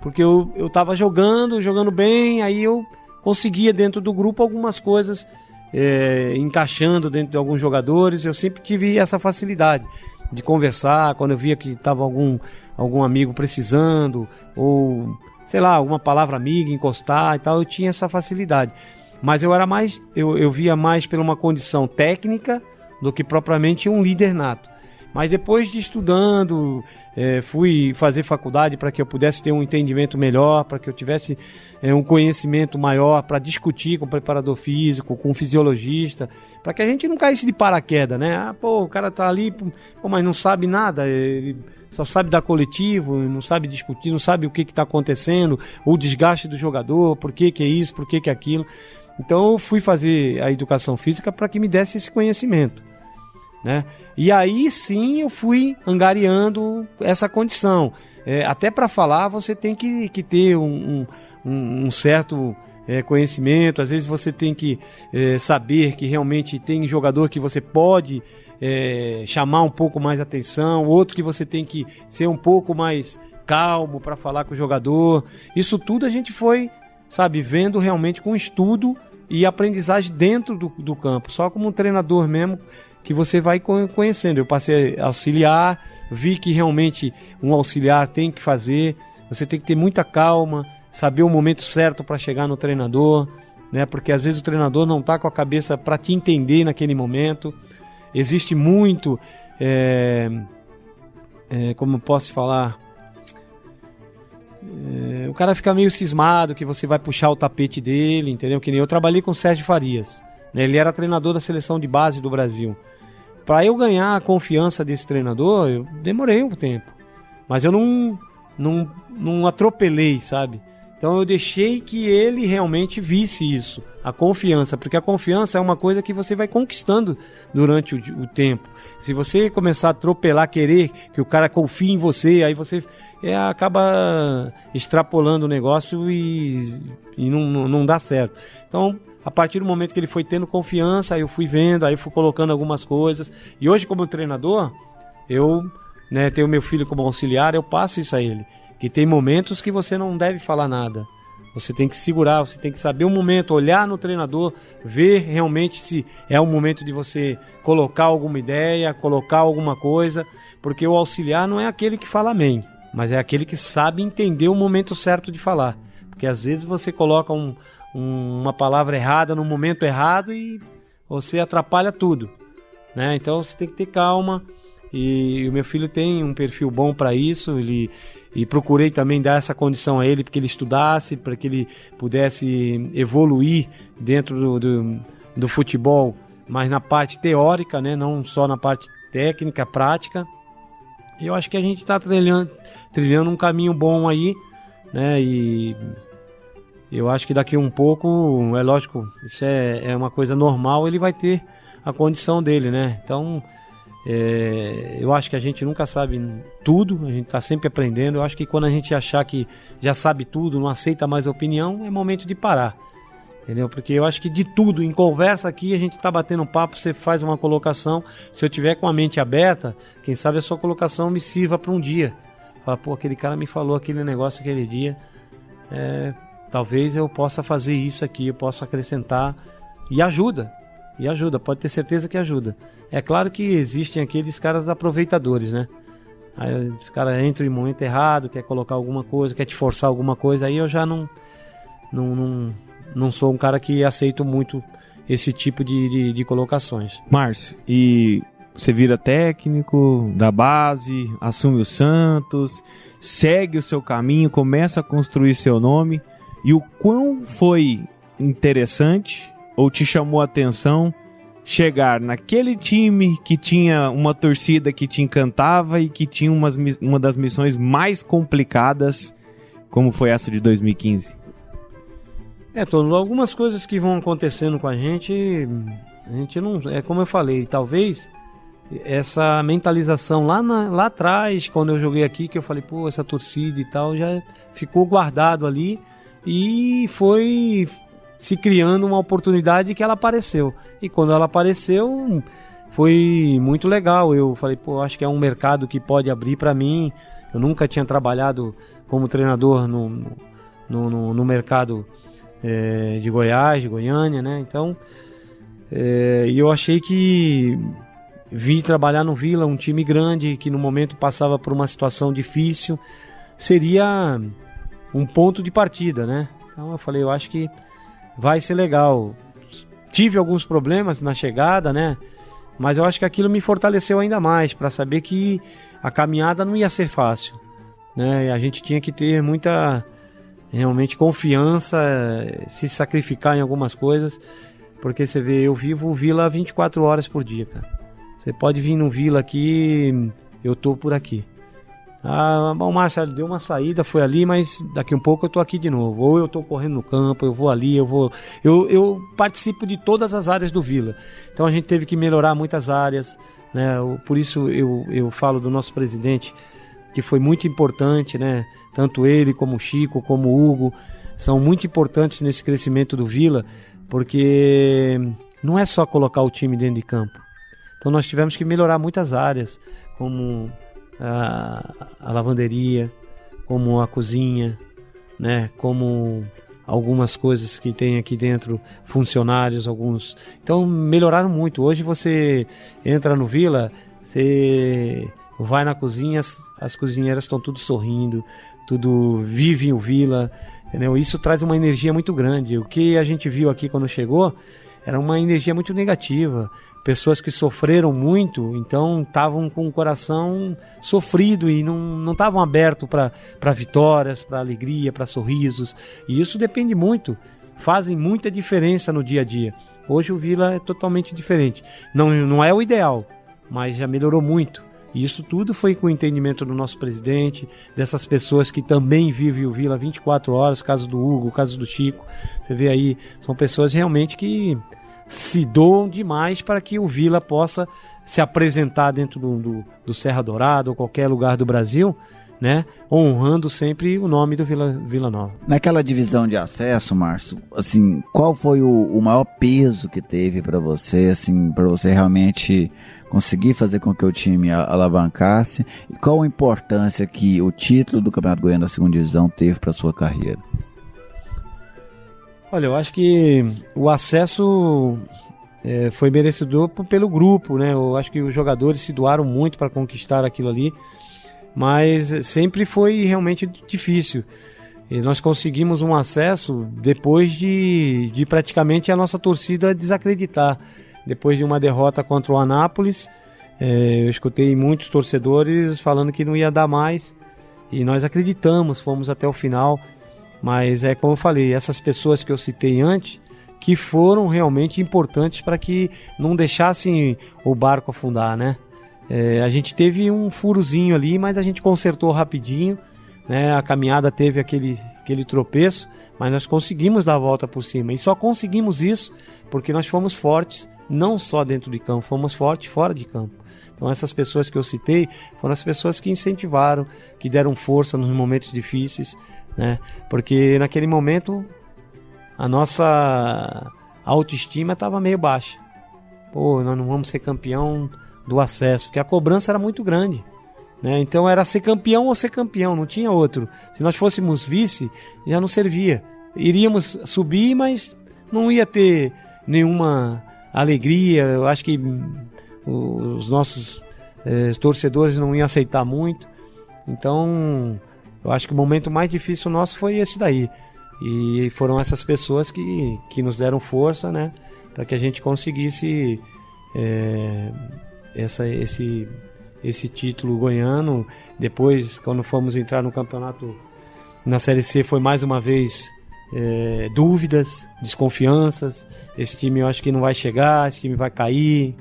porque eu estava jogando bem, aí eu conseguia dentro do grupo algumas coisas, encaixando dentro de alguns jogadores. Eu sempre tive essa facilidade de conversar, quando eu via que estava algum amigo precisando, ou sei lá, alguma palavra amiga, encostar e tal, eu tinha essa facilidade. Mas eu via mais por uma condição técnica do que propriamente um líder nato. Mas depois de estudando, fui fazer faculdade para que eu pudesse ter um entendimento melhor, para que eu tivesse um conhecimento maior para discutir com o preparador físico, com o fisiologista, para que a gente não caísse de paraquedas, né? O cara tá ali, mas não sabe nada, ele só sabe dar coletivo, não sabe discutir, não sabe o que está acontecendo, o desgaste do jogador, por que é isso, por que é aquilo. Então eu fui fazer a educação física para que me desse esse conhecimento, né? E aí sim eu fui angariando essa condição. Até para falar você tem que ter um certo conhecimento. Às vezes você tem que saber que realmente tem jogador que você pode chamar um pouco mais atenção, outro que você tem que ser um pouco mais calmo para falar com o jogador. Isso tudo a gente foi, vendo realmente com estudo e aprendizagem dentro do campo, só como um treinador mesmo, que você vai conhecendo. Eu passei a auxiliar, vi que realmente um auxiliar tem que fazer, você tem que ter muita calma, saber o momento certo para chegar no treinador, né? Porque às vezes o treinador não está com a cabeça para te entender naquele momento. Existe muito, como eu posso falar, o cara fica meio cismado que você vai puxar o tapete dele, entendeu? Que nem eu trabalhei com o Sérgio Farias, né? Ele era treinador da seleção de base do Brasil. Para eu ganhar a confiança desse treinador, eu demorei um tempo, mas eu não atropelei, sabe? Então eu deixei que ele realmente visse isso, a confiança, porque a confiança é uma coisa que você vai conquistando durante o tempo. Se você começar a atropelar, querer que o cara confie em você, aí você acaba extrapolando o negócio e não dá certo. Então, a partir do momento que ele foi tendo confiança, aí eu fui vendo, aí fui colocando algumas coisas. E hoje, como treinador, eu tenho meu filho como auxiliar, eu passo isso a ele. Que tem momentos que você não deve falar nada. Você tem que segurar, você tem que saber o momento, olhar no treinador, ver realmente se é o momento de você colocar alguma ideia, colocar alguma coisa, porque o auxiliar não é aquele que fala amém, mas é aquele que sabe entender o momento certo de falar. Porque às vezes você coloca uma palavra errada no momento errado e você atrapalha tudo, né? Então você tem que ter calma. E o meu filho tem um perfil bom para isso, e procurei também dar essa condição a ele, para que ele estudasse, para que ele pudesse evoluir dentro do futebol, mas na parte teórica, né? Não só na parte técnica, prática. E eu acho que a gente está trilhando um caminho bom aí, né? E eu acho que daqui um pouco, é lógico, isso é uma coisa normal, ele vai ter a condição dele, né? Então, eu acho que a gente nunca sabe tudo, a gente está sempre aprendendo. Eu acho que quando a gente achar que já sabe tudo, não aceita mais opinião, é momento de parar, entendeu? Porque eu acho que de tudo, em conversa aqui, a gente está batendo um papo, você faz uma colocação, se eu tiver com a mente aberta, quem sabe a sua colocação me sirva para um dia. Fala, aquele cara me falou aquele negócio aquele dia, talvez eu possa fazer isso aqui, eu possa acrescentar, e ajuda, pode ter certeza que ajuda. É claro que existem aqueles caras aproveitadores, né? Aí os caras entram em momento errado, quer colocar alguma coisa, quer te forçar alguma coisa, aí eu já não sou um cara que aceito muito esse tipo de colocações. Márcio, e você vira técnico da base, assume o Santos, segue o seu caminho, começa a construir seu nome, e o quão foi interessante ou te chamou a atenção chegar naquele time que tinha uma torcida que te encantava e que tinha uma das missões mais complicadas, como foi essa de 2015? Tono, algumas coisas que vão acontecendo com a gente não... É como eu falei, talvez essa mentalização lá atrás, quando eu joguei aqui, que eu falei, pô, essa torcida e tal, já ficou guardado ali e foi se criando uma oportunidade que ela apareceu. E quando ela apareceu, foi muito legal. Eu falei, pô, acho que é um mercado que pode abrir para mim. Eu nunca tinha trabalhado como treinador no mercado de Goiás, de Goiânia, né? Então, eu achei que vi trabalhar no Vila, um time grande que no momento passava por uma situação difícil, seria um ponto de partida, né? Então eu falei, eu acho que vai ser legal. Tive alguns problemas na chegada, né? Mas eu acho que aquilo me fortaleceu ainda mais para saber que a caminhada não ia ser fácil, né? E a gente tinha que ter muita, realmente, confiança, se sacrificar em algumas coisas, porque você vê, eu vivo o Vila 24 horas por dia, cara. Você pode vir no Vila aqui, eu tô por aqui. Ah, bom, Marcelo, deu uma saída, foi ali, mas daqui um pouco eu tô aqui de novo. Ou eu tô correndo no campo, eu vou ali, eu participo de todas as áreas do Vila. Então a gente teve que melhorar muitas áreas, né? Por isso eu falo do nosso presidente, que foi muito importante, né? Tanto ele, como o Chico, como o Hugo, são muito importantes nesse crescimento do Vila, porque não é só colocar o time dentro de campo. Então nós tivemos que melhorar muitas áreas, como a lavanderia, como a cozinha, né? Como algumas coisas que tem aqui dentro, funcionários, alguns. Então melhoraram muito. Hoje você entra no Vila, você vai na cozinha, as cozinheiras estão tudo sorrindo, tudo vive o Vila, entendeu? Isso traz uma energia muito grande. O que a gente viu aqui quando chegou era uma energia muito negativa. Pessoas que sofreram muito, então estavam com o coração sofrido e não estavam abertos para vitórias, para alegria, para sorrisos. E isso depende muito, fazem muita diferença no dia a dia. Hoje o Vila é totalmente diferente. Não é o ideal, mas já melhorou muito. E isso tudo foi com o entendimento do nosso presidente, dessas pessoas que também vivem o Vila 24 horas, caso do Hugo, caso do Chico. Você vê aí, são pessoas realmente que se doam demais para que o Vila possa se apresentar dentro do Serra Dourada ou qualquer lugar do Brasil, né? Honrando sempre o nome do Vila Nova. Naquela divisão de acesso, Márcio, assim, qual foi o maior peso que teve para você, assim, para você realmente conseguir fazer com que o time alavancasse? E qual a importância que o título do Campeonato Goiano da Segunda Divisão teve para sua carreira? Olha, eu acho que o acesso foi merecedor pelo grupo, né? Eu acho que os jogadores se doaram muito para conquistar aquilo ali, mas sempre foi realmente difícil. E nós conseguimos um acesso depois de praticamente a nossa torcida desacreditar. Depois de uma derrota contra o Anápolis, eu escutei muitos torcedores falando que não ia dar mais, e nós acreditamos, fomos até o final. Mas é como eu falei, essas pessoas que eu citei antes, que foram realmente importantes para que não deixassem o barco afundar, né? A gente teve um furozinho ali, mas a gente consertou rapidinho, né? A caminhada teve aquele tropeço, mas nós conseguimos dar a volta por cima. E só conseguimos isso porque nós fomos fortes, não só dentro de campo, fomos fortes fora de campo. Então essas pessoas que eu citei foram as pessoas que incentivaram, que deram força nos momentos difíceis, né? Porque naquele momento a nossa autoestima estava meio baixa. Pô, nós não vamos ser campeão do acesso, porque a cobrança era muito grande, né? Então era ser campeão ou ser campeão, não tinha outro. Se nós fôssemos vice, já não servia. Iríamos subir, mas não ia ter nenhuma alegria. Eu acho que os nossos torcedores não iam aceitar muito. Então eu acho que o momento mais difícil nosso foi esse daí. E foram essas pessoas que nos deram força, né, para que a gente conseguisse esse título goiano. Depois, quando fomos entrar no campeonato na Série C, foi mais uma vez dúvidas, desconfianças. Esse time eu acho que não vai chegar, esse time vai cair.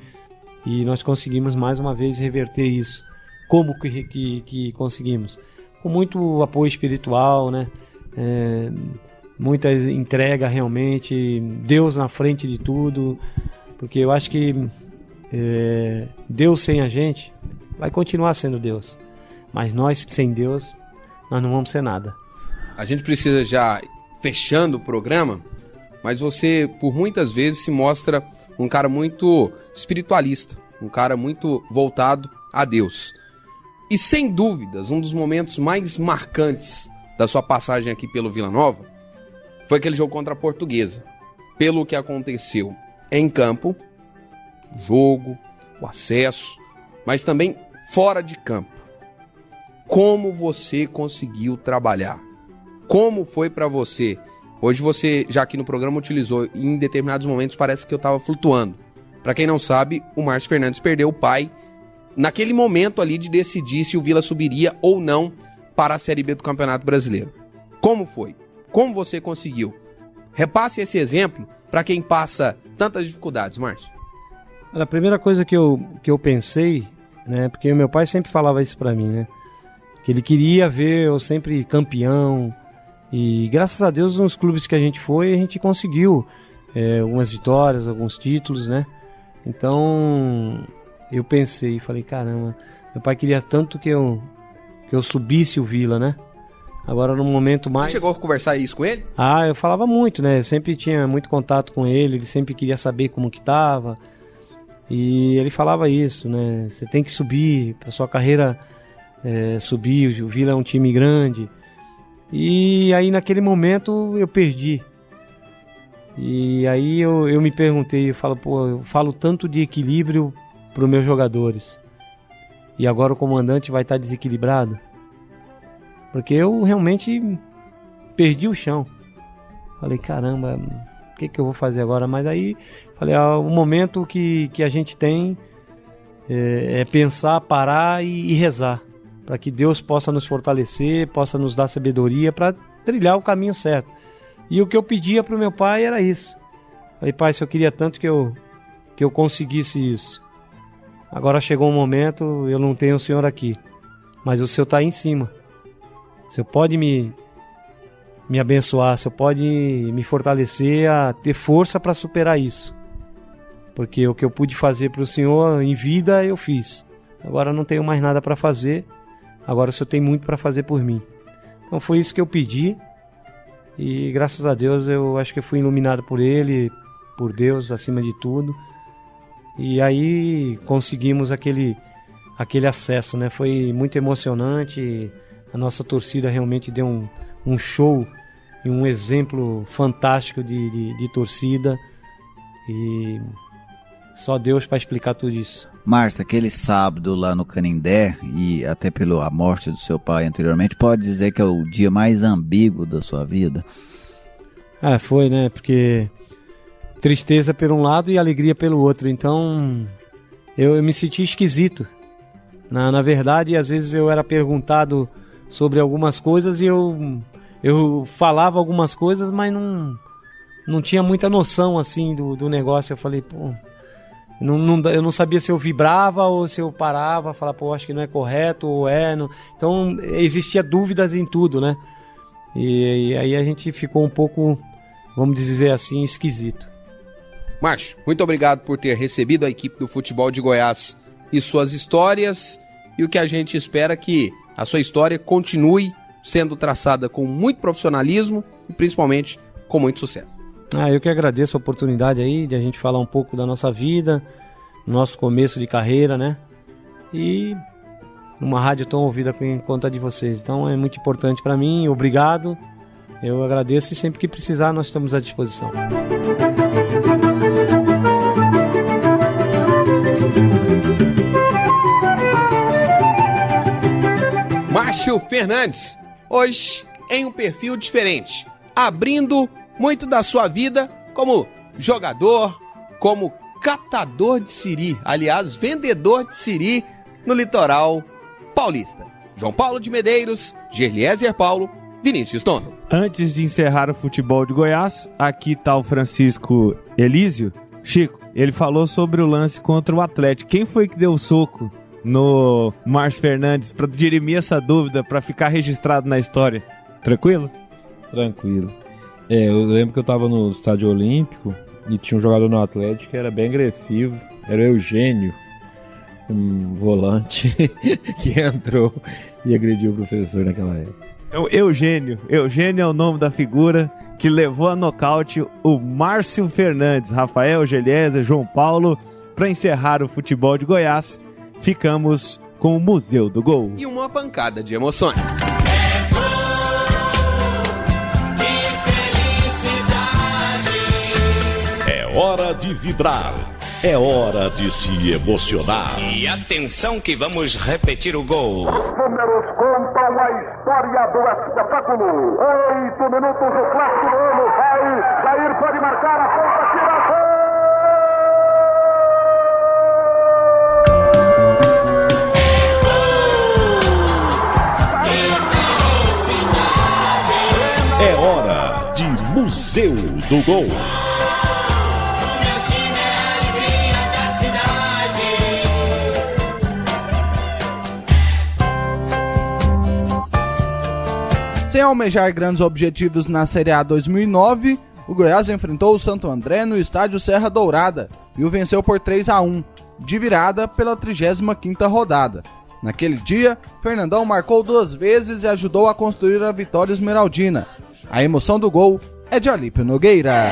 E nós conseguimos mais uma vez reverter isso. Como que conseguimos? Com muito apoio espiritual, né? Muita entrega realmente, Deus na frente de tudo, porque eu acho que Deus sem a gente vai continuar sendo Deus, mas nós sem Deus, nós não vamos ser nada. A gente precisa já fechando o programa, mas você por muitas vezes se mostra um cara muito espiritualista, um cara muito voltado a Deus. E sem dúvidas, um dos momentos mais marcantes da sua passagem aqui pelo Vila Nova foi aquele jogo contra a Portuguesa. Pelo que aconteceu em campo, o jogo, o acesso, mas também fora de campo. Como você conseguiu trabalhar? Como foi para você? Hoje você, já aqui no programa, utilizou, em determinados momentos parece que eu estava flutuando. Para quem não sabe, o Márcio Fernandes perdeu o pai naquele momento ali de decidir se o Vila subiria ou não para a Série B do Campeonato Brasileiro. Como foi? Como você conseguiu? Repasse esse exemplo para quem passa tantas dificuldades, Márcio. A primeira coisa que eu pensei, né, porque o meu pai sempre falava isso para mim, né, que ele queria ver eu sempre campeão, e graças a Deus nos clubes que a gente foi, a gente conseguiu algumas vitórias, alguns títulos, né, então eu pensei, falei, caramba, meu pai queria tanto que eu subisse o Vila, né. Agora no momento mais... Você chegou a conversar isso com ele? Ah, eu falava muito, né? Eu sempre tinha muito contato com ele sempre queria saber como que tava. E ele falava isso, né? Você tem que subir, pra sua carreira subir, o Vila é um time grande. E aí naquele momento eu perdi. E aí eu me perguntei, eu falo tanto de equilíbrio pros meus jogadores. E agora o comandante vai estar desequilibrado? Porque eu realmente perdi o chão. Falei, caramba, o que eu vou fazer agora? Mas aí, falei, o momento que a gente tem é pensar, parar e rezar. Para que Deus possa nos fortalecer, possa nos dar sabedoria para trilhar o caminho certo. E o que eu pedia para o meu pai era isso. Falei, pai, se eu queria tanto que eu conseguisse isso. Agora chegou um momento, eu não tenho o senhor aqui. Mas o senhor está aí em cima. O senhor pode me abençoar, o senhor pode me fortalecer a ter força para superar isso. Porque o que eu pude fazer para o senhor em vida, eu fiz. Agora eu não tenho mais nada para fazer. Agora o senhor tem muito para fazer por mim. Então foi isso que eu pedi. E graças a Deus eu acho que eu fui iluminado por ele, por Deus acima de tudo. E aí conseguimos aquele acesso, né? Foi muito emocionante. A nossa torcida realmente deu um show e um exemplo fantástico de torcida. E só Deus para explicar tudo isso. Márcio, aquele sábado lá no Canindé, e até pela morte do seu pai anteriormente, pode dizer que é o dia mais ambíguo da sua vida? Foi, né? Porque tristeza por um lado e alegria pelo outro. Então eu me senti esquisito. Na verdade, às vezes eu era perguntado sobre algumas coisas e eu falava algumas coisas, mas não tinha muita noção assim do negócio. Eu falei, pô, eu não sabia se eu vibrava ou se eu parava, falava, pô, acho que não é correto ou não. Então existia dúvidas em tudo, né? E aí a gente ficou um pouco, vamos dizer assim, esquisito. Márcio, muito obrigado por ter recebido a equipe do Futebol de Goiás e suas histórias, e o que a gente espera é que a sua história continue sendo traçada com muito profissionalismo e principalmente com muito sucesso. Eu que agradeço a oportunidade aí de a gente falar um pouco da nossa vida, nosso começo de carreira, né? E numa rádio tão ouvida quanto a de vocês. Então é muito importante para mim, obrigado, eu agradeço e sempre que precisar nós estamos à disposição. Márcio Fernandes, hoje em um perfil diferente, abrindo muito da sua vida como jogador, como catador de siri, aliás, vendedor de siri no litoral paulista. João Paulo de Medeiros, Gerliezer Paulo, Vinícius Tono. Antes de encerrar o futebol de Goiás, aqui está o Francisco Elísio. Chico, ele falou sobre o lance contra o Atlético. Quem foi que deu o soco no Márcio Fernandes? Para dirimir essa dúvida, para ficar registrado na história. Tranquilo? Tranquilo. Eu lembro que eu estava no Estádio Olímpico e tinha um jogador no Atlético que era bem agressivo. Era o Eugênio, um volante que entrou e agrediu o professor naquela época. Eugênio é o nome da figura que levou a nocaute o Márcio Fernandes. Rafael, Geliezer, João Paulo. Para encerrar o futebol de Goiás, ficamos com o Museu do Gol. E uma pancada de emoções. É hora de vibrar. É hora de se emocionar. E atenção que vamos repetir o gol. Números contam a história do espetáculo. 8 minutos, o clássico do ano. Vai, Jair pode marcar, a ponta, tira a gol. É hora de Museu do Gol. Sem almejar grandes objetivos na Série A 2009, o Goiás enfrentou o Santo André no estádio Serra Dourada e o venceu por 3-1, de virada pela 35ª rodada. Naquele dia, Fernandão marcou 2 vezes e ajudou a construir a vitória esmeraldina. A emoção do gol é de Alípio Nogueira.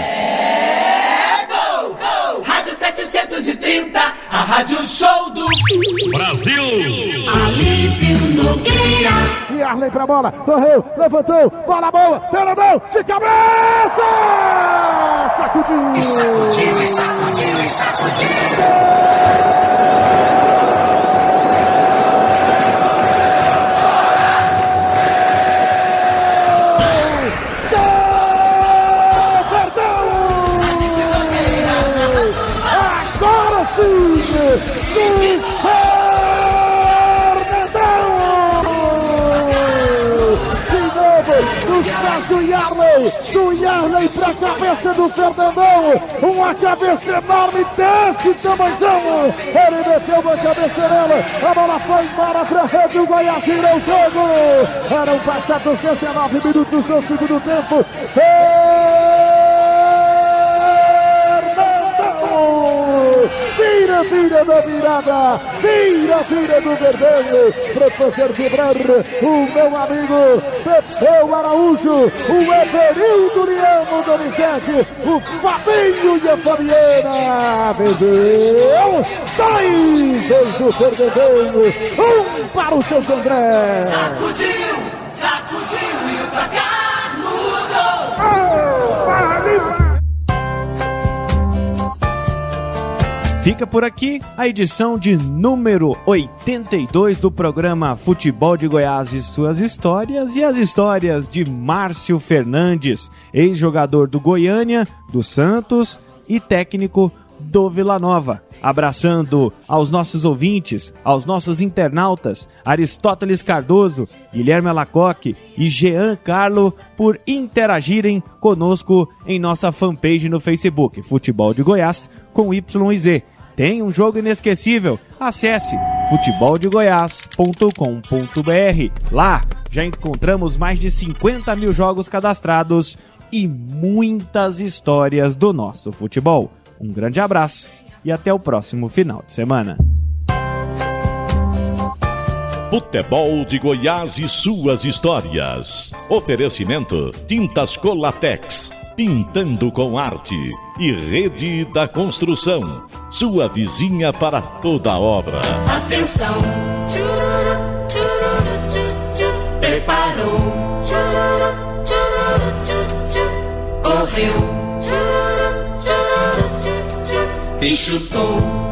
Gol, gol! Rádio 730, a Rádio Show do Brasil! Alípio Nogueira. E Arley pra bola, correu, levantou, bola boa, Fernandão, de cabeça! Sacudiu! E sacudiu, e sacudiu, e sacudiu. Do Yarley pra cabeça do Fernandão, uma cabeça enorme desse tamanhão, ele meteu uma cabeça nela, a bola foi embora pra rede, o Goiás virou o jogo, eram passados 19 minutos do segundo tempo. Vira da virada, vira do vermelho, para fazer vibrar o meu amigo Pepeu Araújo, o Everildo Leão Donizete, o Fabinho e a Fabiana, vendeu, 2 do Fernandão, 1 para o Santo André. Sacudiu e o placar mudou. Fica por aqui a edição de número 82 do programa Futebol de Goiás e suas histórias, e as histórias de Márcio Fernandes, ex-jogador do Goiânia, do Santos e técnico do Vila Nova. Abraçando aos nossos ouvintes, aos nossos internautas, Aristóteles Cardoso, Guilherme Alacoque e Jean Carlo, por interagirem conosco em nossa fanpage no Facebook, Futebol de Goiás com Y e Z. Tem um jogo inesquecível? Acesse futeboldegoias.com.br. Lá já encontramos mais de 50 mil jogos cadastrados e muitas histórias do nosso futebol. Um grande abraço e até o próximo final de semana. Futebol de Goiás e suas histórias. Oferecimento: Tintas Colatex, pintando com arte, e Rede da Construção, sua vizinha para toda obra. Atenção, preparou, correu e chutou.